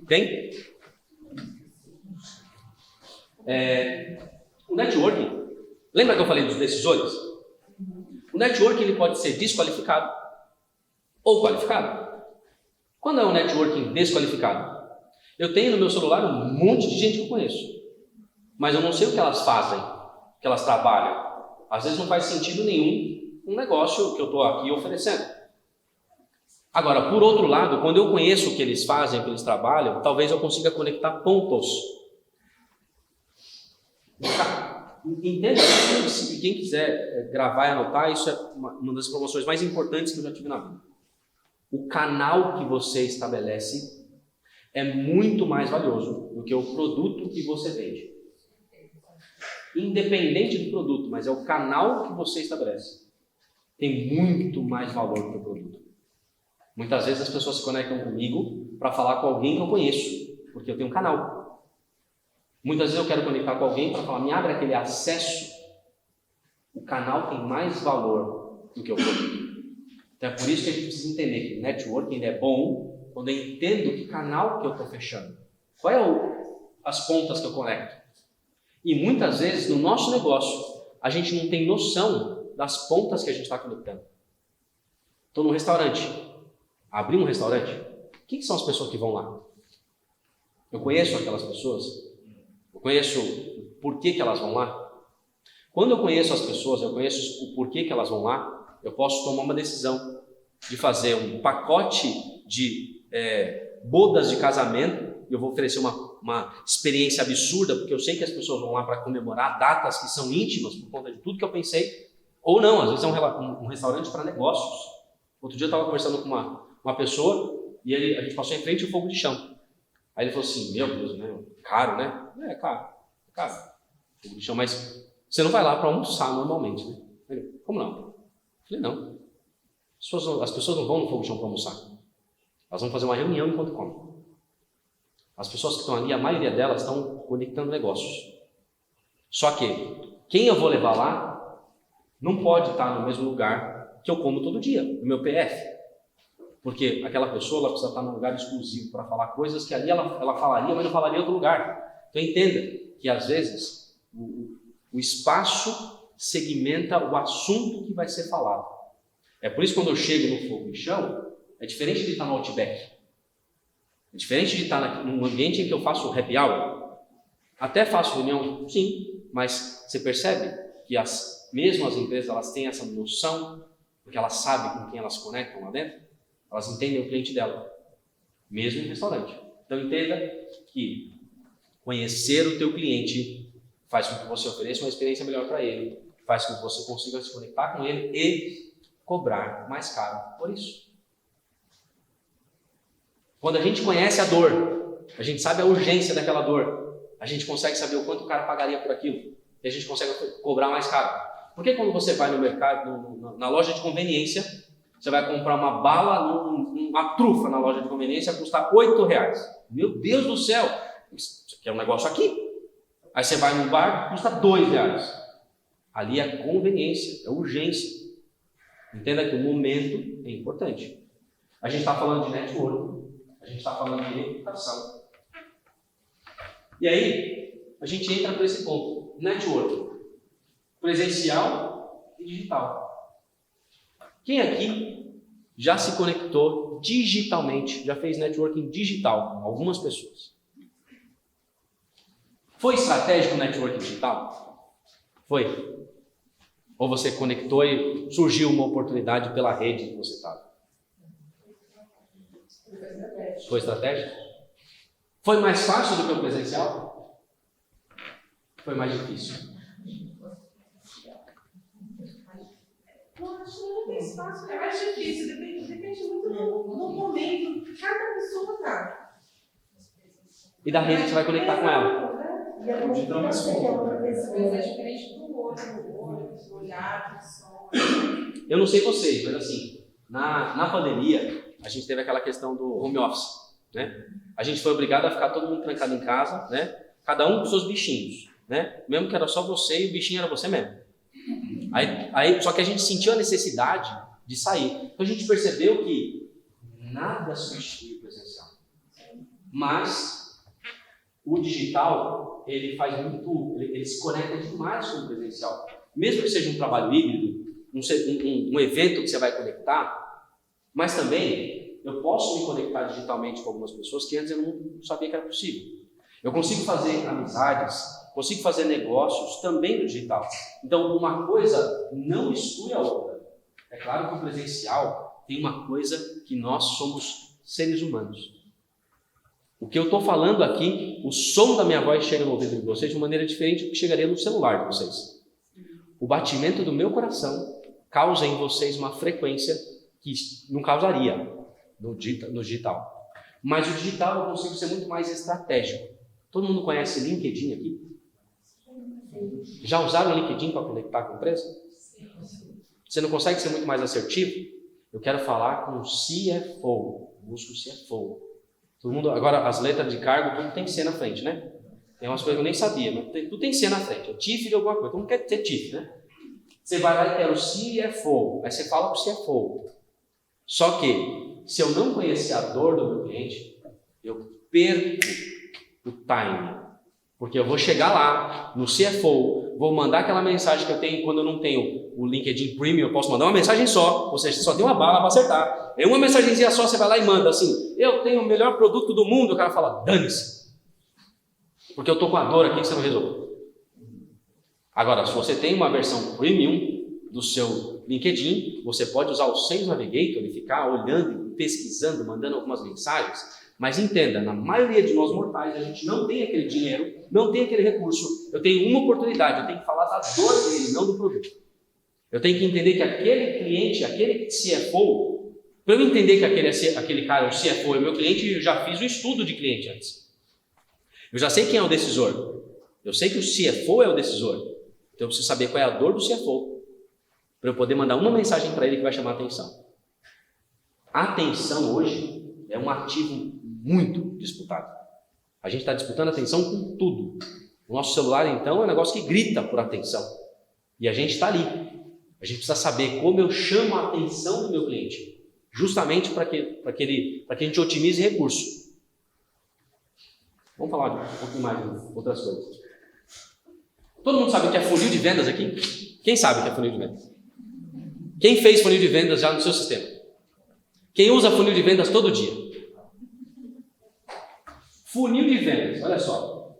Tem? O networking, lembra que eu falei dos decisores? O networking ele pode ser desqualificado ou qualificado. Quando é um networking desqualificado? Eu tenho no meu celular um monte de gente que eu conheço, mas eu não sei o que elas fazem, o que elas trabalham. Às vezes não faz sentido nenhum um negócio que eu estou aqui oferecendo. Agora, por outro lado, quando eu conheço o que eles fazem, o que eles trabalham, talvez eu consiga conectar pontos. Entenda isso, quem quiser gravar e anotar, isso é uma das promoções mais importantes que eu já tive na vida. O canal que você estabelece é muito mais valioso do que o produto que você vende. Independente do produto, mas é o canal que você estabelece. Tem muito mais valor do que o produto. Muitas vezes as pessoas se conectam comigo para falar com alguém que eu conheço, porque eu tenho um canal. Muitas vezes eu quero conectar com alguém para falar, me abre aquele acesso. O canal tem mais valor do que o produto. Então é por isso que a gente precisa entender que o networking é bom quando eu entendo que canal que eu estou fechando. Qual é as pontas que eu conecto? E muitas vezes no nosso negócio a gente não tem noção das pontas que a gente está conectando. Estou num restaurante. Abri um restaurante. Quem são as pessoas que vão lá? Eu conheço aquelas pessoas? Eu conheço o porquê que elas vão lá? Quando eu conheço as pessoas, eu conheço o porquê que elas vão lá, eu posso tomar uma decisão de fazer um pacote de bodas de casamento. Eu vou oferecer uma experiência absurda, porque eu sei que as pessoas vão lá para comemorar datas que são íntimas por conta de tudo que eu pensei. Ou não, às vezes é um restaurante para negócios. Outro dia eu estava conversando com uma pessoa e a gente passou em frente ao fogo de chão. Aí ele falou assim, meu Deus, né? Caro, né? É caro. Fogo de chão, mas você não vai lá para almoçar normalmente, né? Ele, como não? Eu falei, não. As pessoas não vão no fogo de chão para almoçar. Elas vão fazer uma reunião enquanto comem. As pessoas que estão ali, a maioria delas estão conectando negócios. Só que quem eu vou levar lá não pode estar no mesmo lugar que eu como todo dia, no meu PF. Porque aquela pessoa ela precisa estar num lugar exclusivo para falar coisas que ali ela falaria, mas não falaria em outro lugar. Então entenda que às vezes o espaço segmenta o assunto que vai ser falado. É por isso que quando eu chego no fogo de chão, é diferente de estar no Outback. É diferente de estar num ambiente em que eu faço happy hour. Até faço reunião, sim, mas você percebe que mesmo as empresas elas têm essa noção, porque elas sabem com quem elas conectam lá dentro, elas entendem o cliente dela, mesmo em restaurante. Então entenda que conhecer o teu cliente faz com que você ofereça uma experiência melhor para ele, faz com que você consiga se conectar com ele e cobrar mais caro por isso. Quando a gente conhece a dor, a gente sabe a urgência daquela dor, a gente consegue saber o quanto o cara pagaria por aquilo e a gente consegue cobrar mais caro. Porque quando você vai no mercado, na loja de conveniência, você vai comprar uma bala, uma trufa na loja de conveniência, custa R$8. Meu Deus do céu! Você quer um negócio aqui? Aí você vai num bar, custa R$2. Ali é conveniência, é urgência. Entenda que o momento é importante. A gente está falando de network, a gente está falando de reputação. E aí, a gente entra por esse ponto. Network. Presencial e digital. Quem aqui já se conectou digitalmente, já fez networking digital com algumas pessoas? Foi estratégico o networking digital? Foi? Ou você conectou e surgiu uma oportunidade pela rede que você estava? Foi estratégico? Foi mais fácil do que o presencial? Foi mais difícil? Não, acho que não tem espaço. É mais difícil, depende muito do momento que cada pessoa está. E da rede que você vai conectar com ela. E a confiança que a outra pessoa é diferente do olho, do olhar, do som. Eu não sei vocês, mas assim, na pandemia, a gente teve aquela questão do home office, né? A gente foi obrigado a ficar todo mundo trancado em casa, né? Cada um com seus bichinhos, né? Mesmo que era só você e o bichinho era você mesmo. Só que a gente sentiu a necessidade de sair. Então a gente percebeu que nada substitui o presencial. Mas o digital, ele se conecta demais com o presencial. Mesmo que seja um trabalho híbrido, um evento que você vai conectar, mas também eu posso me conectar digitalmente com algumas pessoas que antes eu não sabia que era possível. Eu consigo fazer amizades, consigo fazer negócios também no digital. Então, uma coisa não exclui a outra. É claro que o presencial tem uma coisa que nós somos seres humanos. O que eu estou falando aqui, o som da minha voz chega no ouvido de vocês de maneira diferente do que chegaria no celular de vocês. O batimento do meu coração causa em vocês uma frequência que não causaria no digital. Mas o digital eu consigo ser muito mais estratégico. Todo mundo conhece LinkedIn aqui? Já usaram o LinkedIn para conectar com a empresa? Você não consegue ser muito mais assertivo? Eu quero falar com o CFO. Busco o CFO. Todo mundo, agora, as letras de cargo, tudo tem C na frente, né? Tem umas coisas que eu nem sabia, mas tudo tem C na frente. É Chief de alguma coisa. Todo mundo quer ter Chief, né? Você vai lá e quer o CFO. Aí você fala para o CFO. Só que, se eu não conhecer a dor do meu cliente, eu perco o time. Porque eu vou chegar lá no CFO, vou mandar aquela mensagem que eu tenho quando eu não tenho o LinkedIn Premium, eu posso mandar uma mensagem só, ou seja, só tem uma bala para acertar. É uma mensagenzinha só, você vai lá e manda assim, eu tenho o melhor produto do mundo, o cara fala, dane-se. Porque eu estou com a dor aqui que você não resolveu. Agora, se você tem uma versão Premium do seu LinkedIn, você pode usar o Sales Navigator e ficar olhando, pesquisando, mandando algumas mensagens. Mas entenda, na maioria de nós mortais, a gente não tem aquele dinheiro, não tem aquele recurso. Eu tenho uma oportunidade, eu tenho que falar da dor dele, não do produto. Eu tenho que entender que aquele cliente, aquele CFO, para eu entender que aquele cara, o CFO é meu cliente, eu já fiz o estudo de cliente antes. Eu já sei quem é o decisor. Eu sei que o CFO é o decisor. Então eu preciso saber qual é a dor do CFO, para eu poder mandar uma mensagem para ele que vai chamar a atenção. A atenção hoje é um ativo muito disputado. A gente está disputando atenção com tudo. O nosso celular, então, é um negócio que grita por atenção. E a gente está ali. A gente precisa saber como eu chamo a atenção do meu cliente, justamente para que a gente otimize recurso. Vamos falar um pouquinho mais de outras coisas. Todo mundo sabe o que é funil de vendas aqui? Quem sabe o que é funil de vendas? Quem fez funil de vendas já no seu sistema? Quem usa funil de vendas todo dia? Funil de vendas, olha só,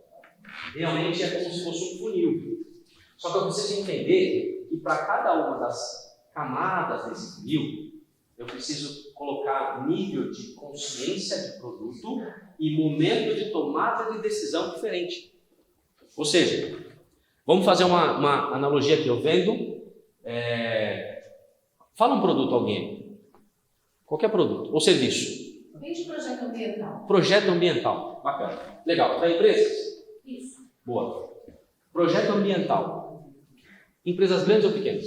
realmente é como se fosse um funil. Só que eu preciso entender que para cada uma das camadas desse funil, eu preciso colocar nível de consciência de produto e momento de tomada de decisão diferente. Ou seja, vamos fazer uma analogia aqui. Eu vendo, fala um produto a alguém, qualquer produto ou serviço. Vende projeto ambiental. Projeto ambiental, bacana. Legal, para empresas? Isso. Boa. Projeto ambiental. Empresas grandes ou pequenas?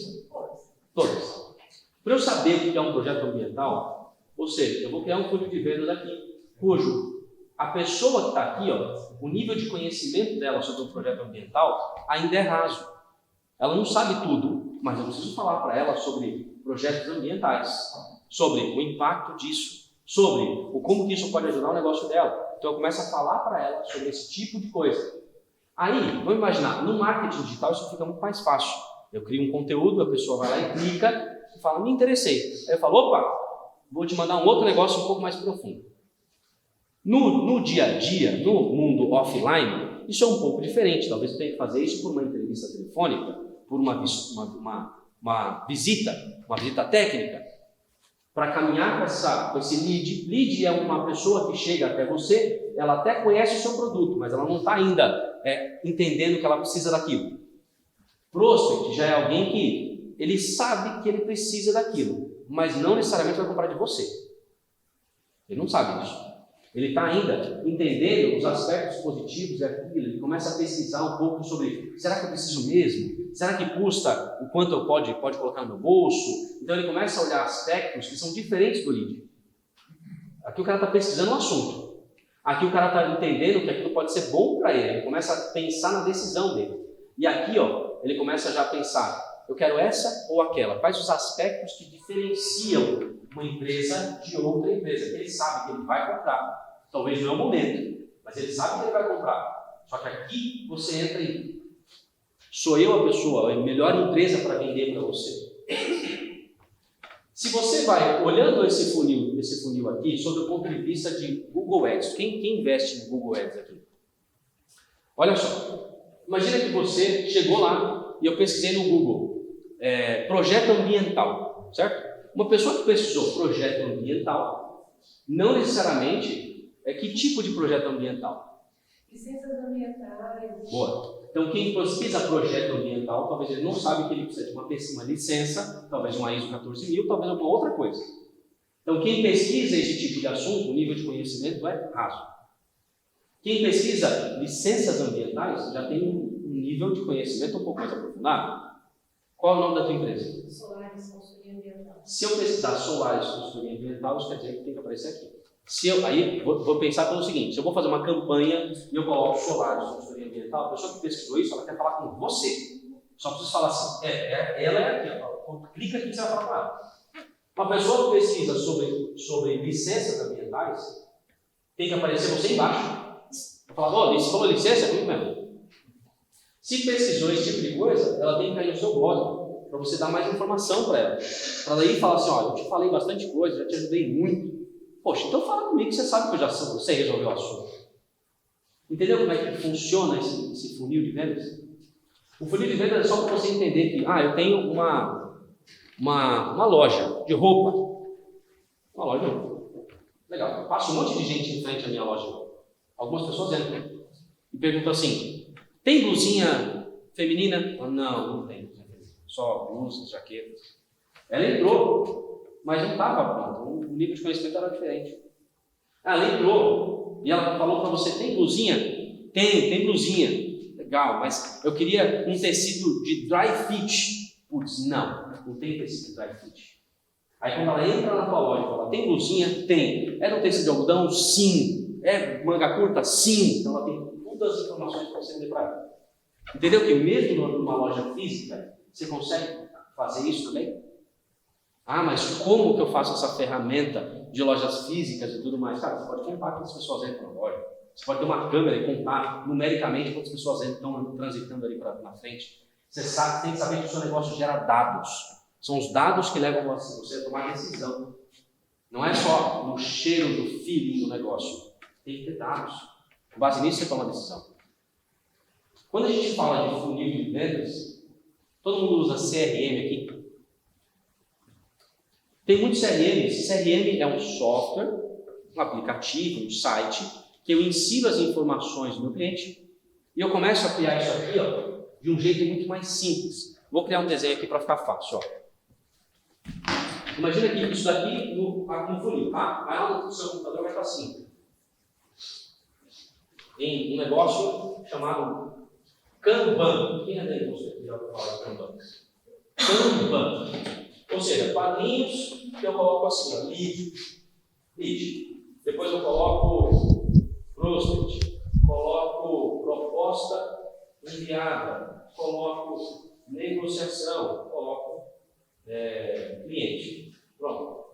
Todas. Para eu saber o que é um projeto ambiental, ou seja, eu vou criar um funil de vendas aqui, cujo a pessoa que está aqui, o nível de conhecimento dela sobre o projeto ambiental ainda é raso. Ela não sabe tudo, mas eu preciso falar para ela sobre projetos ambientais, sobre o impacto disso, sobre como que isso pode ajudar o negócio dela. Então eu começo a falar para ela sobre esse tipo de coisa. Aí, vamos imaginar, no marketing digital isso fica muito mais fácil. Eu crio um conteúdo, a pessoa vai lá e clica e fala, me interessei. Aí eu falo, opa, vou te mandar um outro negócio um pouco mais profundo. No dia a dia, no mundo offline, isso é um pouco diferente. Talvez eu tenha que fazer isso por uma entrevista telefônica, por uma visita técnica, para caminhar com esse lead. Lead é uma pessoa que chega até você, ela até conhece o seu produto, mas ela não está ainda entendendo que ela precisa daquilo. Prospect já é alguém que ele sabe que ele precisa daquilo, mas não necessariamente vai comprar de você. Ele não sabe disso. Ele está ainda entendendo os aspectos positivos daquilo, ele começa a pesquisar um pouco sobre, será que eu preciso mesmo? Será que custa o quanto eu pode colocar no meu bolso? Então ele começa a olhar aspectos que são diferentes do lead. Aqui o cara está pesquisando um assunto. Aqui o cara está entendendo que aquilo pode ser bom para ele. Ele começa a pensar na decisão dele. E aqui, ele começa já a pensar, eu quero essa ou aquela. Quais os aspectos que diferenciam uma empresa de outra empresa? Que ele sabe que ele vai comprar. Talvez não é o momento, mas ele sabe que ele vai comprar. Só que aqui você entra em... Sou eu a pessoa, a melhor empresa para vender para você. Se você vai olhando esse funil aqui, sob o ponto de vista de Google Ads, quem investe no Google Ads aqui? Olha só, imagina que você chegou lá e eu pesquisei no Google, projeto ambiental, certo? Uma pessoa que pesquisou projeto ambiental, não necessariamente que tipo de projeto ambiental? Licenças ambientais. Boa. Então, quem pesquisa projeto ambiental, talvez ele não sabe que ele precisa de uma licença, talvez uma ISO 14000, talvez alguma outra coisa. Então, quem pesquisa esse tipo de assunto, o nível de conhecimento é raso. Quem pesquisa licenças ambientais já tem um nível de conhecimento um pouco mais aprofundado. Qual é o nome da tua empresa? Solaris, consultoria ambiental. Se eu pesquisar Solaris, consultoria ambiental, isso quer dizer que tem que aparecer aqui. Aí vou pensar pelo seguinte, se eu vou fazer uma campanha e eu coloco Solaris, consultoria ambiental, a pessoa que pesquisou isso, ela quer falar com você. Só preciso falar assim, ela é aqui, clica aqui que você vai falar com ela. Uma pessoa que pesquisa sobre licenças ambientais, tem que aparecer você embaixo. Eu falo, você falou licença? É comigo mesmo. Se pesquisou esse tipo de coisa, ela tem que cair no seu blog, para você dar mais informação para ela. Para daí falar assim, eu te falei bastante coisa, já te ajudei muito. Poxa, então fala comigo que você sabe que eu já sei resolver o assunto. Entendeu como é que funciona esse funil de vendas? O funil de vendas é só para você entender que, eu tenho uma loja de roupa. Uma loja de roupa. Legal. Passa um monte de gente em frente à minha loja de roupa. Algumas pessoas entram e perguntam assim, tem blusinha feminina? Não tem blusinha feminina. Só blusas, jaquetas. Ela entrou, mas não estava pronto. O nível de conhecimento era diferente. Ela entrou e ela falou para você, tem blusinha? Tem blusinha. Legal, mas eu queria um tecido de dry fit. Putz, não tem tecido de dry fit. Aí quando ela entra na tua loja e fala, tem blusinha? Tem. É um tecido de algodão? Sim. É manga curta? Sim. Então ela tem todas as informações para você vender para ela. Entendeu que mesmo numa loja física, você consegue fazer isso também? Mas como que eu faço essa ferramenta de lojas físicas e tudo mais? Cara, você pode contar quantas pessoas entram na loja. Você pode ter uma câmera e contar numericamente quantas pessoas estão transitando ali na frente. Você tem que saber que o seu negócio gera dados. São os dados que levam você a tomar decisão. Não é só no cheiro do feeling do negócio. Tem que ter dados. Com base nisso você toma a decisão. Quando a gente fala de funil de vendas, todo mundo usa CRM aqui. Tem muitos CRMs. CRM é um software, um aplicativo, um site, que eu insiro as informações do meu cliente e eu começo a criar isso aqui de um jeito muito mais simples. Vou criar um desenho aqui para ficar fácil. Imagina que isso daqui no funil. Vai lá no seu computador, vai estar assim. Em um negócio chamado Kanban. Quem é daí você que já ouviu falar de Kanban? Kanban. Ou seja, quadrinhos que eu coloco assim, lead. Depois eu coloco prospect, coloco proposta enviada, coloco negociação, coloco cliente. Pronto.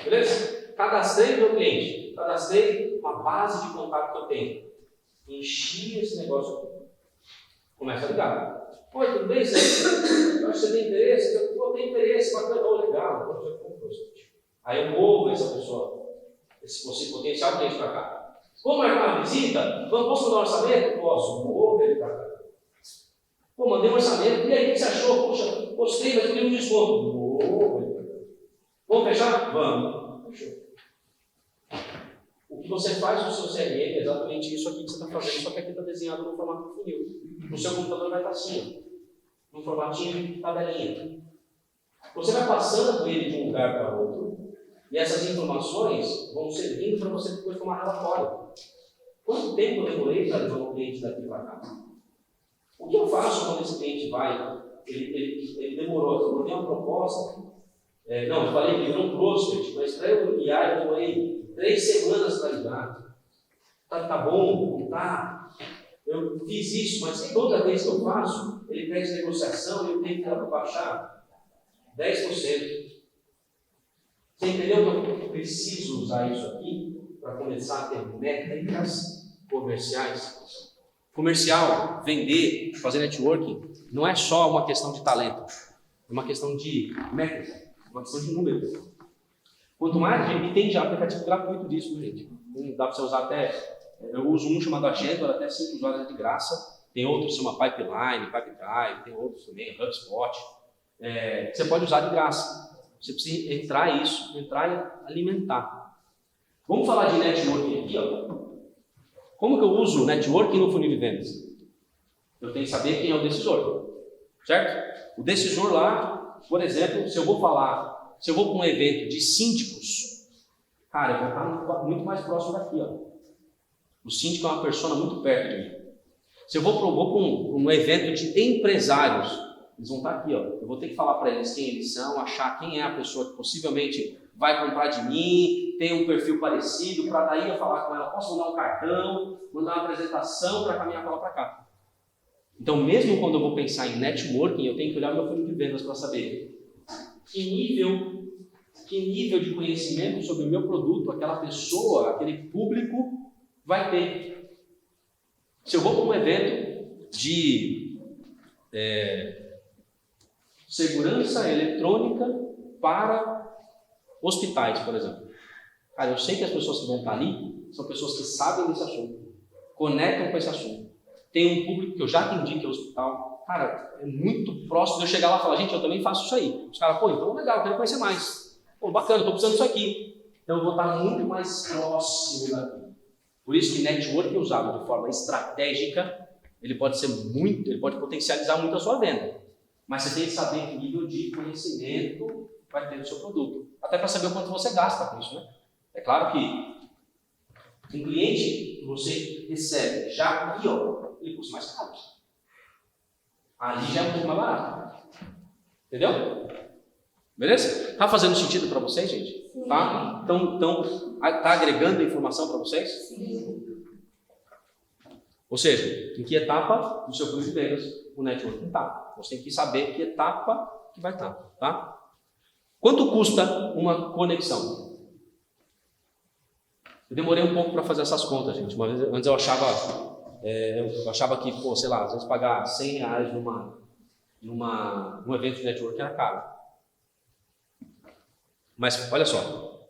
Beleza? Cadastrei meu cliente, cadastrei uma base de contato que eu tenho. Enchi esse negócio aqui. Começa a ligar. Oi, tudo bem? Eu acho que você tem interesse? Eu tenho interesse, bacana, legal. Aí eu movo essa pessoa, esse potencial cliente para cá. Vamos marcar uma visita? Posso mandar um orçamento? Posso. Movo ele para cá. Mandei um orçamento. E aí, o que você achou? Poxa, gostei, mas eu tenho um desconto. Movo ele para cá. Vamos fechar? Vamos. Fechou. O que você faz no seu CRM é exatamente isso aqui que você está fazendo, só que aqui está desenhado no formato funil. No seu computador vai estar assim, no formatinho de tabelinha. Você vai passando com ele de um lugar para outro, e essas informações vão servindo para você depois tomar relatório. Quanto tempo eu demorei para levar um cliente daqui para cá? O que eu faço quando esse cliente vai? Ele demorou, eu mandei uma proposta. Eu falei que ele virou um prospect, mas para eu enviar, eu demorei 3 semanas para ligar. Tá bom, não tá? Eu fiz isso, mas toda vez que eu faço, ele pede negociação e eu tenho que baixar 10%. Você entendeu que eu preciso usar isso aqui para começar a ter métricas comerciais? Comercial, vender, fazer networking, não é só uma questão de talento, é uma questão de métrica, uma questão de número. Quanto mais, e tem já aplicativo gratuito disso, gente. Dá para você usar até, eu uso um chamado Agenda, até 5 usuários de graça. Tem outros que chama Pipeline, Pipedrive, tem outros também, HubSpot. Você pode usar de graça. Você precisa entrar e alimentar. Vamos falar de networking aqui, ó. Como que eu uso networking no funil de vendas? Eu tenho que saber quem é o decisor, certo? O decisor lá, por exemplo, se eu vou para um evento de síndicos, cara, eu vou estar muito mais próximo daqui, ó. O síndico é uma pessoa muito perto de mim. Se eu vou para um evento de empresários, eles vão estar aqui, ó. Eu vou ter que falar para eles quem eles são, achar quem é a pessoa que possivelmente vai comprar de mim, tem um perfil parecido, para daí eu falar com ela, posso mandar um cartão, mandar uma apresentação para caminhar com ela para cá. Então, mesmo quando eu vou pensar em networking, eu tenho que olhar o meu funil de vendas para saber que nível de conhecimento sobre o meu produto aquela pessoa, aquele público vai ter. Se eu vou para um evento de segurança eletrônica para hospitais, por exemplo. Cara, eu sei que as pessoas que vão estar ali são pessoas que sabem desse assunto, conectam com esse assunto. Tem um público que eu já atendi, que é o hospital. Cara, é muito próximo de eu chegar lá e falar, gente, eu também faço isso aí. Os caras, então legal, eu quero conhecer mais. Bacana, estou precisando disso aqui. Então eu vou estar muito mais próximo daqui. Por isso que networking usado de forma estratégica, ele pode potencializar muito a sua venda. Mas você tem que saber que nível de conhecimento vai ter no seu produto. Até para saber o quanto você gasta com isso, né? É claro que um cliente que você recebe já aqui, ó, ele custa mais caro. Ali já é um pouco mais barato. Entendeu? Beleza? Tá fazendo sentido para vocês, gente? Sim. Tá? Então, tá agregando informação para vocês? Sim. Ou seja, em que etapa do seu funil de vendas o networking está? Você tem que saber que etapa que vai estar, tá? Quanto custa uma conexão? Eu demorei um pouco para fazer essas contas, gente. Uma vez, antes eu achava que, sei lá, às vezes pagar R$100 num evento de networking era caro. Mas, olha só.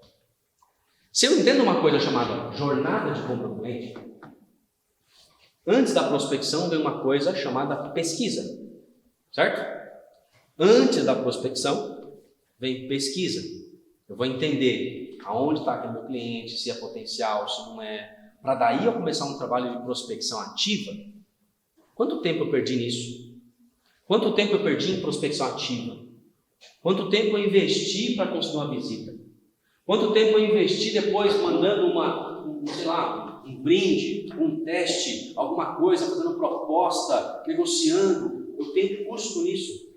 Se eu entendo uma coisa chamada jornada de compra do cliente, antes da prospecção vem uma coisa chamada pesquisa, certo? Antes da prospecção vem pesquisa. Eu vou entender aonde está aquele meu cliente, se é potencial, se não é. Para daí eu começar um trabalho de prospecção ativa. Quanto tempo eu perdi nisso? Quanto tempo eu perdi em prospecção ativa? Quanto tempo eu investi para conseguir uma visita? Quanto tempo eu investi depois mandando um brinde, um teste, alguma coisa, fazendo proposta, negociando? Eu tenho custo nisso.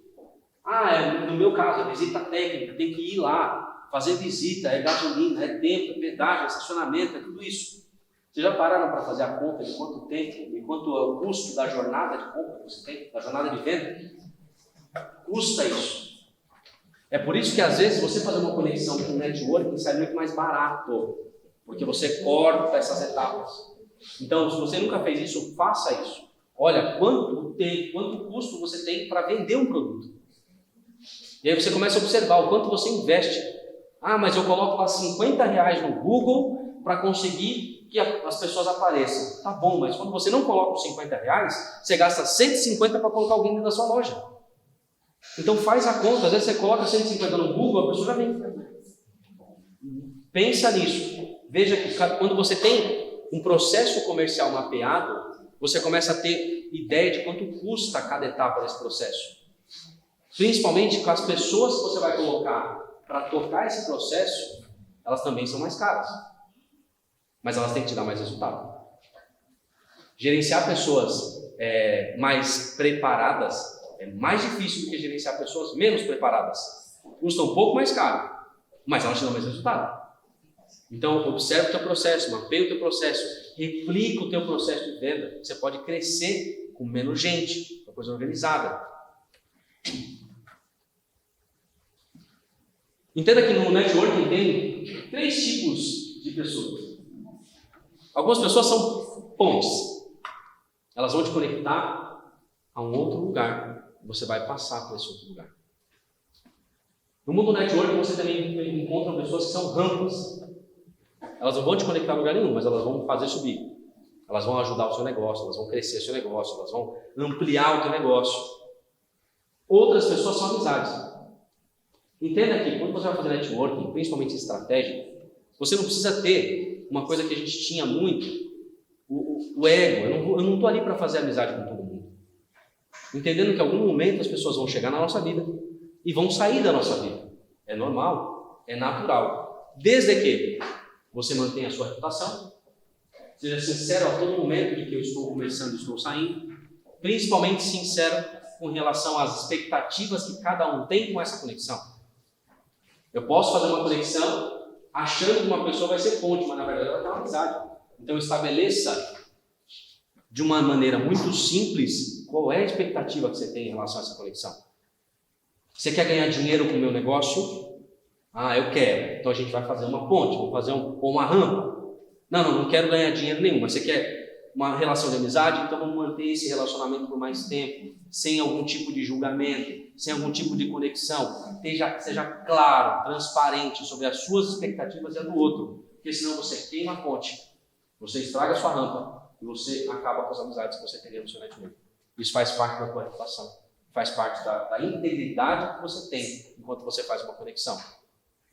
No meu caso, é visita técnica, tem que ir lá, fazer visita, é gasolina, é tempo, é pedágio, é estacionamento, é tudo isso. Vocês já pararam para fazer a conta de quanto tempo e quanto é o custo da jornada de compra que você tem, da jornada de venda? Custa isso. É por isso que às vezes você fazer uma conexão com o networking sai muito mais barato, porque você corta essas etapas. Então, se você nunca fez isso, faça isso. Olha, quanto custo você tem para vender um produto. E aí você começa a observar o quanto você investe. Mas eu coloco lá R$50 no Google para conseguir que as pessoas apareçam. Tá bom, mas quando você não coloca os R$50, você gasta R$150 para colocar alguém dentro da sua loja. Então faz a conta, às vezes você coloca 150 no Google, a pessoa já vem. Pensa nisso. Veja que quando você tem um processo comercial mapeado, você começa a ter ideia de quanto custa cada etapa desse processo. Principalmente com as pessoas que você vai colocar para tocar esse processo, elas também são mais caras. Mas elas têm que te dar mais resultado. Gerenciar pessoas mais preparadas é mais difícil do que gerenciar pessoas menos preparadas. Custa um pouco mais caro, mas elas te dão mais resultado. Então, observe o teu processo, mapeie o teu processo, replica o teu processo de venda. Você pode crescer com menos gente, uma coisa organizada. Entenda que no networking tem 3 tipos de pessoas. Algumas pessoas são pontes. Elas vão te conectar a um outro lugar. Você vai passar para esse outro lugar. No mundo networking você também encontra pessoas que são rampas. Elas não vão te conectar a lugar nenhum, mas elas vão fazer subir. Elas vão ajudar o seu negócio, elas vão crescer o seu negócio, elas vão ampliar o teu negócio. Outras pessoas são amizades. Entenda que quando você vai fazer networking, principalmente estratégia, você não precisa ter uma coisa que a gente tinha muito, o ego. Eu não estou ali para fazer amizade com todo mundo. Entendendo que em algum momento as pessoas vão chegar na nossa vida e vão sair da nossa vida. É normal, é natural. Desde que você mantenha a sua reputação, seja sincero a todo momento de que eu estou começando e estou saindo, principalmente sincero com relação às expectativas que cada um tem com essa conexão. Eu posso fazer uma conexão achando que uma pessoa vai ser ponte, mas na verdade ela tem uma amizade. Então estabeleça de uma maneira muito simples qual é a expectativa que você tem em relação a essa conexão. Você quer ganhar dinheiro com o meu negócio? Eu quero. Então a gente vai fazer uma ponte, vamos fazer uma rampa. Não quero ganhar dinheiro nenhum, mas você quer uma relação de amizade? Então vamos manter esse relacionamento por mais tempo, sem algum tipo de julgamento, sem algum tipo de conexão. Seja claro, transparente sobre as suas expectativas e a do outro, porque senão você queima a ponte, você estraga a sua rampa e você acaba com as amizades que você teria no seu network. Isso faz parte da tua reputação, faz parte da integridade que você tem enquanto você faz uma conexão.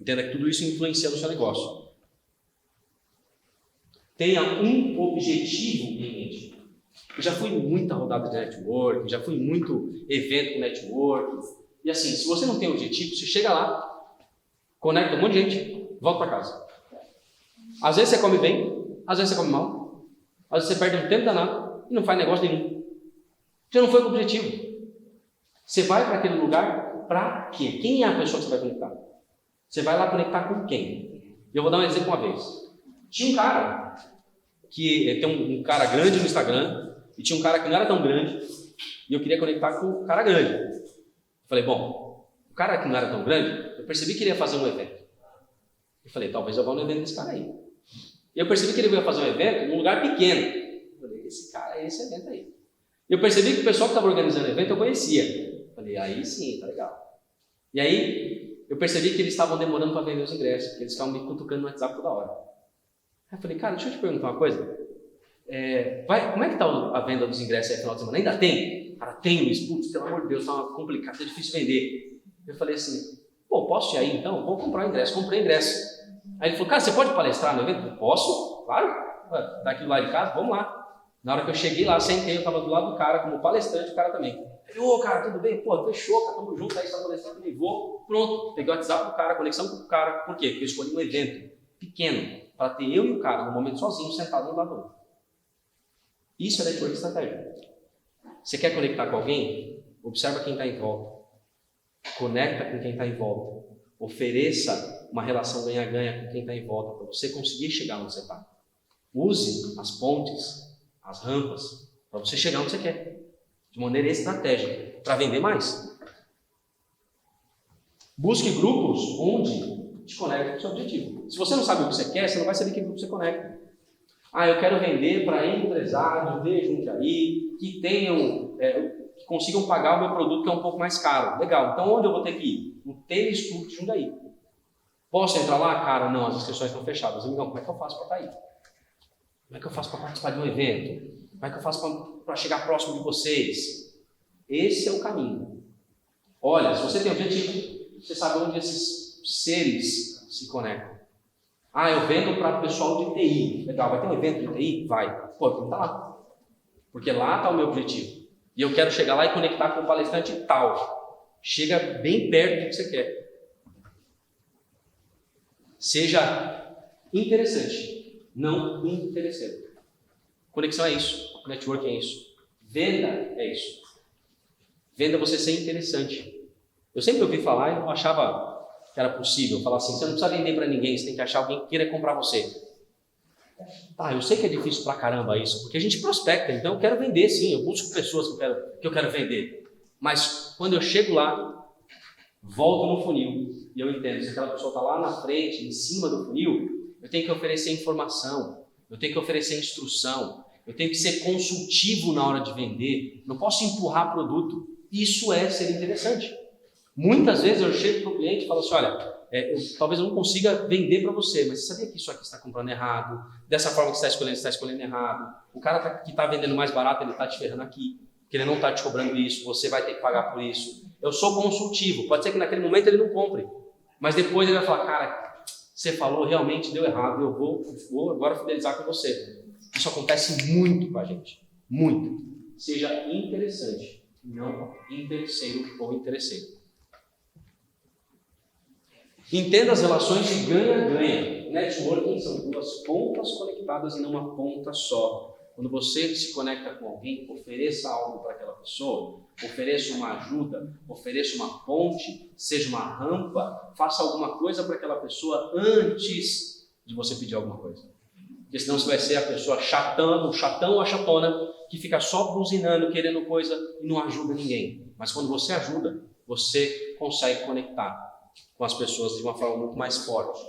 Entenda que tudo isso influencia no seu negócio. Tenha um objetivo em mente. Eu já fui em muita rodada de network, já fui em muito evento com network. E assim, se você não tem objetivo, você chega lá, conecta um monte de gente, volta para casa. Às vezes você come bem, às vezes você come mal, às vezes você perde um tempo danado e não faz negócio nenhum. Você não foi com o objetivo. Você vai para aquele lugar para quê? Quem é a pessoa que você vai conectar? Você vai lá conectar com quem? Eu vou dar um exemplo uma vez. Tinha um cara que tem um cara grande no Instagram e tinha um cara que não era tão grande e eu queria conectar com o cara grande. Eu falei, bom, o cara que não era tão grande, eu percebi que ele ia fazer um evento. Eu falei, talvez eu vá no evento desse cara aí. E eu percebi que ele ia fazer um evento num lugar pequeno. Eu falei, esse cara é esse evento aí. E eu percebi que o pessoal que estava organizando o evento eu conhecia. Eu falei, aí sim, tá legal. E aí eu percebi que eles estavam demorando para vender os ingressos, porque eles estavam me cutucando no WhatsApp toda hora. Aí eu falei, cara, deixa eu te perguntar uma coisa. Como é que está a venda dos ingressos aí no final de semana? Ainda tem? Cara, tem, Luiz. Putz, pelo amor de Deus, está complicado, está difícil vender. Eu falei assim, posso ir aí então? Vou comprar o ingresso. Comprei o ingresso. Aí ele falou, cara, você pode palestrar no evento? Posso? Claro. Tá aqui do lado de casa, vamos lá. Na hora que eu cheguei lá, sentei, eu estava do lado do cara, como palestrante, o cara também. Falei, cara, tudo bem? Fechou, cara, tamo junto aí, você tá palestrando, também vou. Pronto, peguei o WhatsApp do cara, conexão com o cara. Por quê? Porque eu escolhi um evento pequeno, para ter eu e o cara, no momento sozinho, sentado no lado do outro. Isso é network estratégia. Você quer conectar com alguém? Observa quem está em volta. Conecta com quem está em volta. Ofereça uma relação ganha-ganha com quem está em volta, para você conseguir chegar onde você está. Use as pontes, as rampas, para você chegar onde você quer. De maneira estratégica, para vender mais. Busque grupos onde te conectam com o seu objetivo. Se você não sabe o que você quer, você não vai saber que grupo você conecta. Eu quero vender para empresários de Jundiaí que tenham, que consigam pagar o meu produto que é um pouco mais caro. Legal, então onde eu vou ter que ir? No Tênis Clube de Jundiaí. Posso entrar lá? Cara, não, as inscrições estão fechadas. Amigão, como é que eu faço para estar aí? Como é que eu faço para participar de um evento? Como é que eu faço para chegar próximo de vocês? Esse é o caminho. Olha, se você tem objetivo, você sabe onde esses seres se conectam. Eu vendo para o pessoal de TI. Legal, vai ter um evento de TI? Vai. Então tá lá. Porque lá está o meu objetivo. E eu quero chegar lá e conectar com o palestrante tal. chega bem perto do que você quer. Seja interessante, não interesseiro. Conexão é isso, networking é isso, venda é isso. Venda você ser interessante. Eu sempre ouvi falar e não achava que era possível. Falar assim, você não precisa vender para ninguém, você tem que achar alguém que queira comprar você. Tá, eu sei que é difícil pra caramba isso, porque a gente prospecta, então eu quero vender sim, eu busco pessoas que eu quero vender. Mas quando eu chego lá, volto no funil e eu entendo, se aquela pessoa está lá na frente, em cima do funil, eu tenho que oferecer informação, eu tenho que oferecer instrução, eu tenho que ser consultivo na hora de vender, não posso empurrar produto. Isso é ser interessante. Muitas vezes eu chego para o cliente e falo assim, olha, talvez eu não consiga vender para você, mas você sabia que isso aqui está comprando errado, dessa forma que você está escolhendo errado, o cara que está vendendo mais barato, ele está te ferrando aqui, que ele não está te cobrando isso, você vai ter que pagar por isso. Eu sou consultivo, pode ser que naquele momento ele não compre, mas depois ele vai falar, cara, você falou, realmente deu errado, eu vou agora fidelizar com você. Isso acontece muito com a gente, muito. Seja interessante, não interesseiro ou interesseiro. Entenda as relações de ganha-ganha. Networking são duas pontas conectadas e não uma ponta só. Quando você se conecta com alguém, ofereça algo para aquela pessoa, ofereça uma ajuda, ofereça uma ponte, seja uma rampa, faça alguma coisa para aquela pessoa antes de você pedir alguma coisa. Porque senão você vai ser a pessoa chatão ou a chatona que fica só buzinando, querendo coisa e não ajuda ninguém. Mas quando você ajuda, você consegue conectar com as pessoas de uma forma muito mais forte.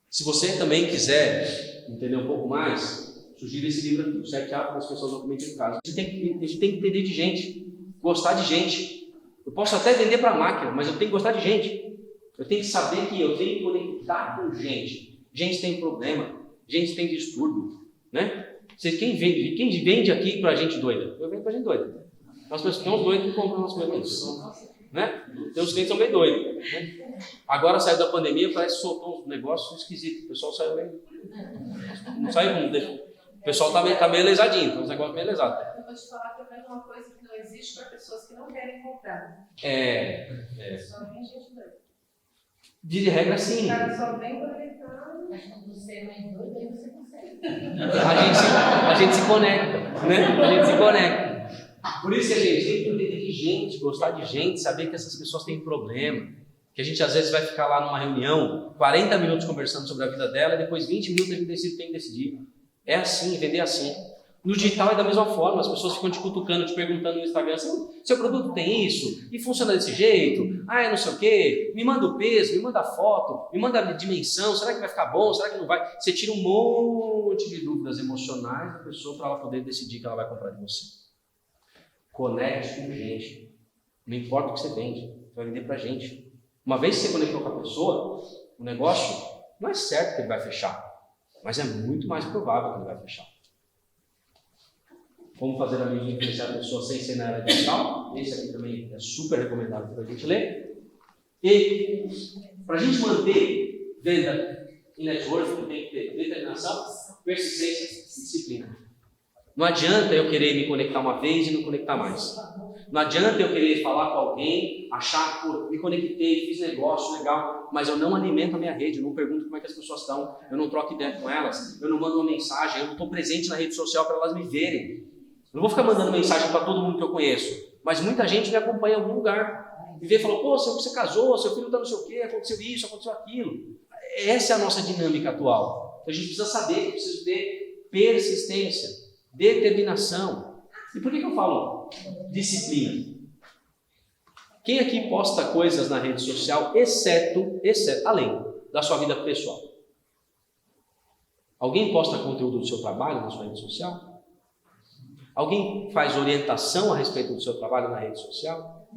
Se você também quiser entender um pouco mais, sugiro esse livro aqui, o 7 Hábitos das Pessoas Altamente Eficazes. A gente tem que entender de gente, gostar de gente. Eu posso até vender para máquina, mas eu tenho que gostar de gente. Eu tenho que saber que eu tenho que conectar com gente. Gente tem problema, gente tem distúrbio, né? Quem vende aqui para gente doida? Eu vendo para gente doida. Nós temos uns doidos que compram nosso produto. Né? Tem uns clientes que são meio doidos, né? Agora saiu da pandemia, parece que soltou um negócio esquisito. O pessoal saiu meio. Não saiu como. O pessoal tá meio lesadinho, tem uns negócios meio lesados. Eu vou te falar que eu vejo uma coisa que não existe para pessoas que não querem comprar. Só vem gente doida. De regra, sim. O cara só vem quando ele tá. Mas quando você é mais doido, aí você consegue. A gente se conecta, né? A gente se conecta. Por isso que a gente tem que entender de gente, gostar de gente, saber que essas pessoas têm problema, que a gente às vezes vai ficar lá numa reunião, 40 minutos conversando sobre a vida dela e depois 20 minutos a gente tem que decidir. É assim, vender assim. No digital é da mesma forma, as pessoas ficam te cutucando, te perguntando no Instagram, seu produto tem isso? E funciona desse jeito? É não sei o quê, me manda o peso, me manda a foto, me manda a dimensão, será que vai ficar bom, será que não vai? Você tira um monte de dúvidas emocionais da pessoa para ela poder decidir que ela vai comprar de você. Conecte com gente. Não importa o que você vende, você vai vender para gente. Uma vez que você conectou com a pessoa, o negócio não é certo que ele vai fechar, mas é muito mais provável que ele vai fechar. Como fazer amigos e influenciar a pessoa sem ser na era digital? Esse aqui também é super recomendado para a gente ler. E para a gente manter venda em networking, tem que ter determinação, persistência e disciplina. Não adianta eu querer me conectar uma vez e não conectar mais. Não adianta eu querer falar com alguém, achar que me conectei, fiz negócio legal, mas eu não alimento a minha rede, eu não pergunto como é que as pessoas estão, eu não troco ideia com elas, eu não mando uma mensagem, eu não estou presente na rede social para elas me verem. Eu não vou ficar mandando mensagem para todo mundo que eu conheço, mas muita gente me acompanha em algum lugar e vê e fala, pô, você casou, seu filho está não sei o quê, aconteceu isso, aconteceu aquilo. Essa é a nossa dinâmica atual. Então a gente precisa saber que eu preciso ter persistência, determinação. E por que eu falo disciplina? Quem aqui posta coisas na rede social, exceto, além da sua vida pessoal? Alguém posta conteúdo do seu trabalho na sua rede social? Alguém faz orientação a respeito do seu trabalho na rede social?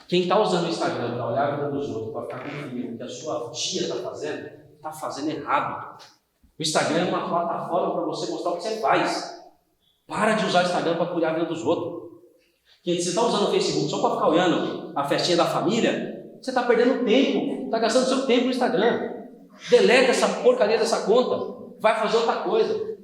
Quem está usando o Instagram para olhar a vida dos outros, para ficar conferindo o que a sua tia está fazendo errado. O Instagram é uma plataforma para você mostrar o que você faz. Para de usar o Instagram para cuidar a vida dos outros. Você está usando o Facebook só para ficar olhando a festinha da família, você está perdendo tempo, está gastando seu tempo no Instagram. Deleta essa porcaria dessa conta, vai fazer outra coisa.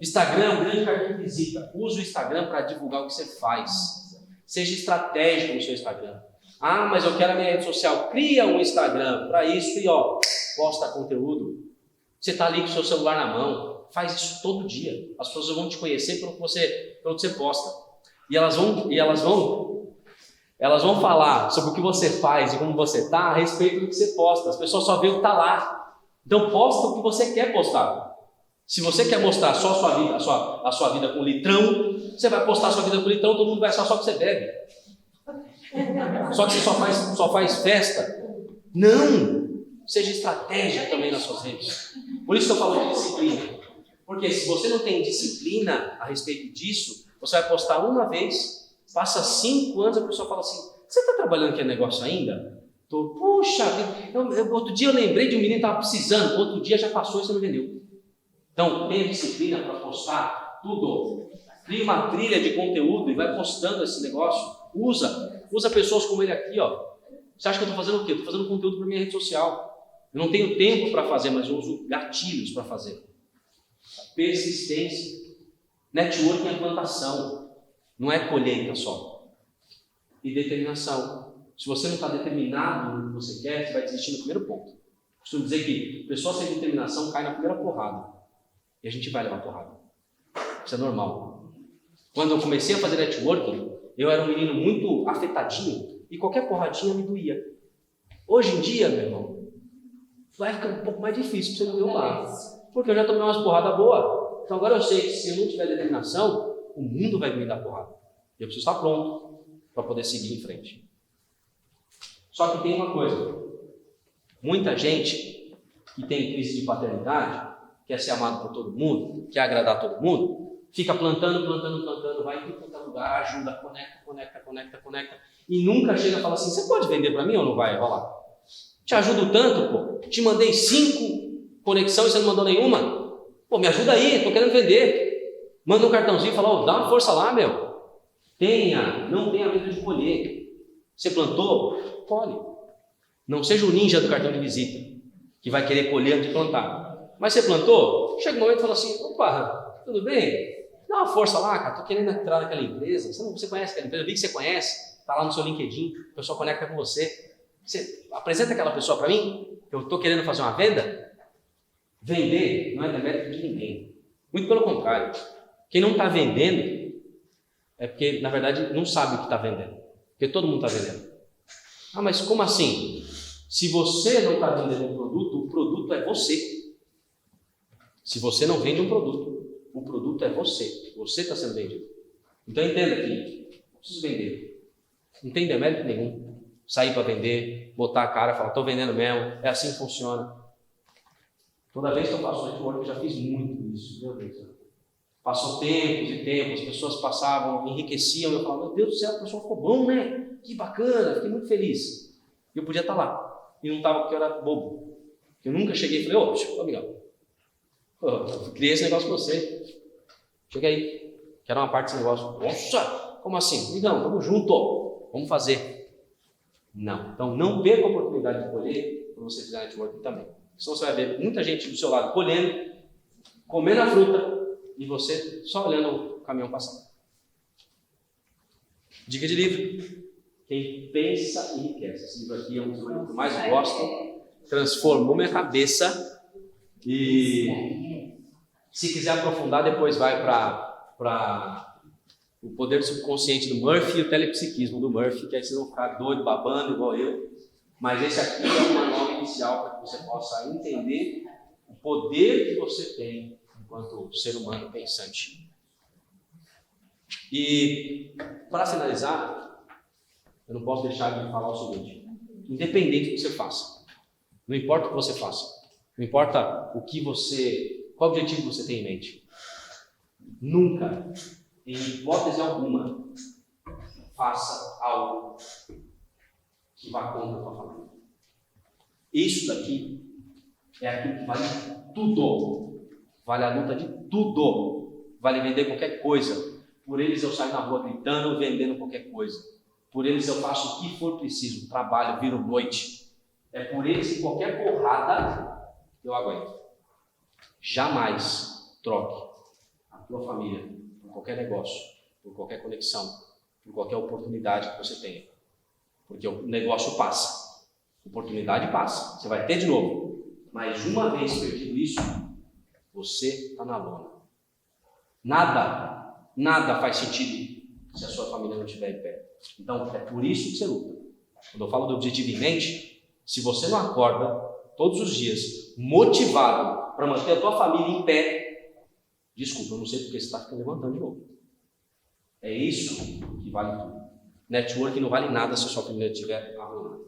Instagram é um grande cartão de visita. Use o Instagram para divulgar o que você faz. Seja estratégico no seu Instagram. Ah, mas eu quero a minha rede social. Cria um Instagram para isso e posta conteúdo. Você está ali com o seu celular na mão. Faz isso todo dia. As pessoas vão te conhecer pelo que você posta. E elas vão falar sobre o que você faz e como você está a respeito do que você posta. As pessoas só veem o que está lá. Então posta o que você quer postar. Se você quer mostrar só a sua vida, a sua vida com litrão, você vai postar a sua vida com litrão, todo mundo vai achar só que você bebe. Só que você só faz festa. Não! Seja estratégico também nas suas redes. Por isso que eu falo de disciplina. Porque se você não tem disciplina a respeito disso, você vai postar uma vez, passa 5 anos, a pessoa fala assim, você está trabalhando aquele negócio ainda? Puxa, outro dia eu lembrei de um menino que estava precisando, outro dia já passou e você não vendeu. Então, tenha disciplina para postar tudo. Cria uma trilha de conteúdo e vai postando esse negócio. Usa pessoas como ele aqui, Você acha que eu estou fazendo o quê? Eu estou fazendo conteúdo para minha rede social. Eu não tenho tempo para fazer, mas eu uso gatilhos para fazer. Persistência. Networking é plantação. Não é colheita só. E determinação. Se você não está determinado no que você quer, você vai desistir no primeiro ponto. Costumo dizer que pessoa sem determinação cai na primeira porrada. E a gente vai levar porrada. Isso é normal. Quando eu comecei a fazer networking, eu era um menino muito afetadinho e qualquer porradinha me doía. Hoje em dia, meu irmão, vai ficar um pouco mais difícil para você me derrubar. Porque eu já tomei umas porradas boas. Então agora eu sei que se eu não tiver determinação, o mundo vai me dar porrada. E eu preciso estar pronto para poder seguir em frente. Só que tem uma coisa. Muita gente que tem crise de paternidade, quer ser amado por todo mundo, quer agradar todo mundo, fica plantando, vai em todo lugar, ajuda, conecta, e nunca chega e fala assim, você pode vender para mim ou não vai? Vai lá. Te ajudo tanto, pô. Te mandei 5 conexões e você não mandou nenhuma. Pô, me ajuda aí, estou querendo vender. Manda um cartãozinho e fala, dá uma força lá, meu. Não tenha medo de colher. Você plantou? Colhe. Não seja o ninja do cartão de visita, que vai querer colher antes de plantar. Mas você plantou? Chega um momento e fala assim, opa, tudo bem? Dá uma força lá, cara, estou querendo entrar naquela empresa. Você conhece aquela empresa? Eu vi que você conhece, está lá no seu LinkedIn, o pessoal conecta com você. Você apresenta aquela pessoa para mim, eu estou querendo fazer uma venda. Vender não é demérito de ninguém. Muito pelo contrário. Quem não está vendendo é porque, na verdade, não sabe o que está vendendo. Porque todo mundo está vendendo. Ah, mas como assim? Se você não está vendendo um produto, o produto é você. Se você não vende um produto, o produto é você. Você está sendo vendido. Então entenda que não preciso vender. Não tem demérito nenhum. Sair para vender, botar a cara e falar, estou vendendo mesmo, é assim que funciona. Toda vez que eu faço network, eu já fiz muito isso, meu Deus. Passou tempos e tempos, as pessoas passavam, enriqueciam, eu falava, meu Deus do céu, o pessoal ficou bom, né? Que bacana, fiquei muito feliz. E eu podia estar lá. E não estava porque eu era bobo. Eu nunca cheguei e falei, amigão, eu criei esse negócio com você. Chega aí, quero uma parte desse negócio. Nossa, como assim? Amigão, vamos junto, vamos fazer. Não. Então não perca a oportunidade de colher para você fizer networking também. Senão você vai ver muita gente do seu lado colhendo, comendo a fruta e você só olhando o caminhão passar. Dica de livro. Quem pensa enriquece. Esse livro aqui é um dos que eu mais gosto. Transformou minha cabeça. E se quiser aprofundar, depois vai para o poder subconsciente do Murphy e o telepsiquismo do Murphy, que aí vocês vão ficar doido, babando, igual eu. Mas esse aqui é um manual inicial para que você possa entender o poder que você tem enquanto ser humano pensante. E, para finalizar, eu não posso deixar de falar o seguinte: independente do que você faça, não importa o que você faça, não importa qual objetivo você tem em mente, nunca, em hipótese alguma, faça algo que vá contra a tua família. Isso daqui é aquilo que vale tudo. Vale a luta de tudo. Vale vender qualquer coisa. Por eles eu saio na rua gritando, vendendo qualquer coisa. Por eles eu faço o que for preciso. Trabalho, viro noite. É por eles que qualquer porrada eu aguento. Jamais troque a tua família por qualquer negócio, por qualquer conexão, por qualquer oportunidade que você tenha. Porque o negócio passa. Oportunidade passa. Você vai ter de novo. Mas uma vez perdido isso, você está na lona. Nada faz sentido se a sua família não estiver em pé. Então, é por isso que você luta. Quando eu falo do objetivo em mente, se você não acorda todos os dias motivado para manter a tua família em pé, desculpa, eu não sei porque você está ficando levantando de novo. É isso que vale tudo. Network não vale nada se a sua família estiver arruinada.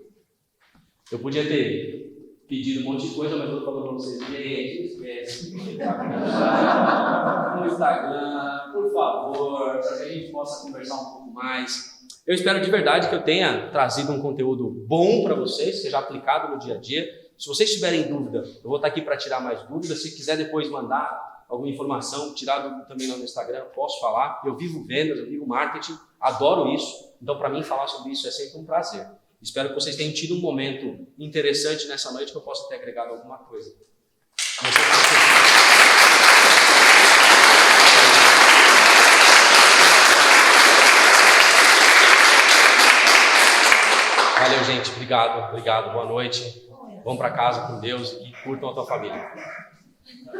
Eu podia ter pedido um monte de coisa, mas eu estou falando para vocês, gente, esquece. No Instagram, por favor, para que a gente possa conversar um pouco mais. Eu espero de verdade que eu tenha trazido um conteúdo bom para vocês, seja aplicado no dia a dia. Se vocês tiverem dúvida, eu vou estar aqui para tirar mais dúvidas. Se quiser depois mandar alguma informação, tirar dúvida também lá no Instagram, eu posso falar. Eu vivo vendas, eu vivo marketing, adoro isso. Então, para mim, falar sobre isso é sempre um prazer. Espero que vocês tenham tido um momento interessante nessa noite, que eu possa ter agregado alguma coisa. Valeu, gente. Obrigado. Boa noite. Vamos para casa com Deus e curtam a tua família.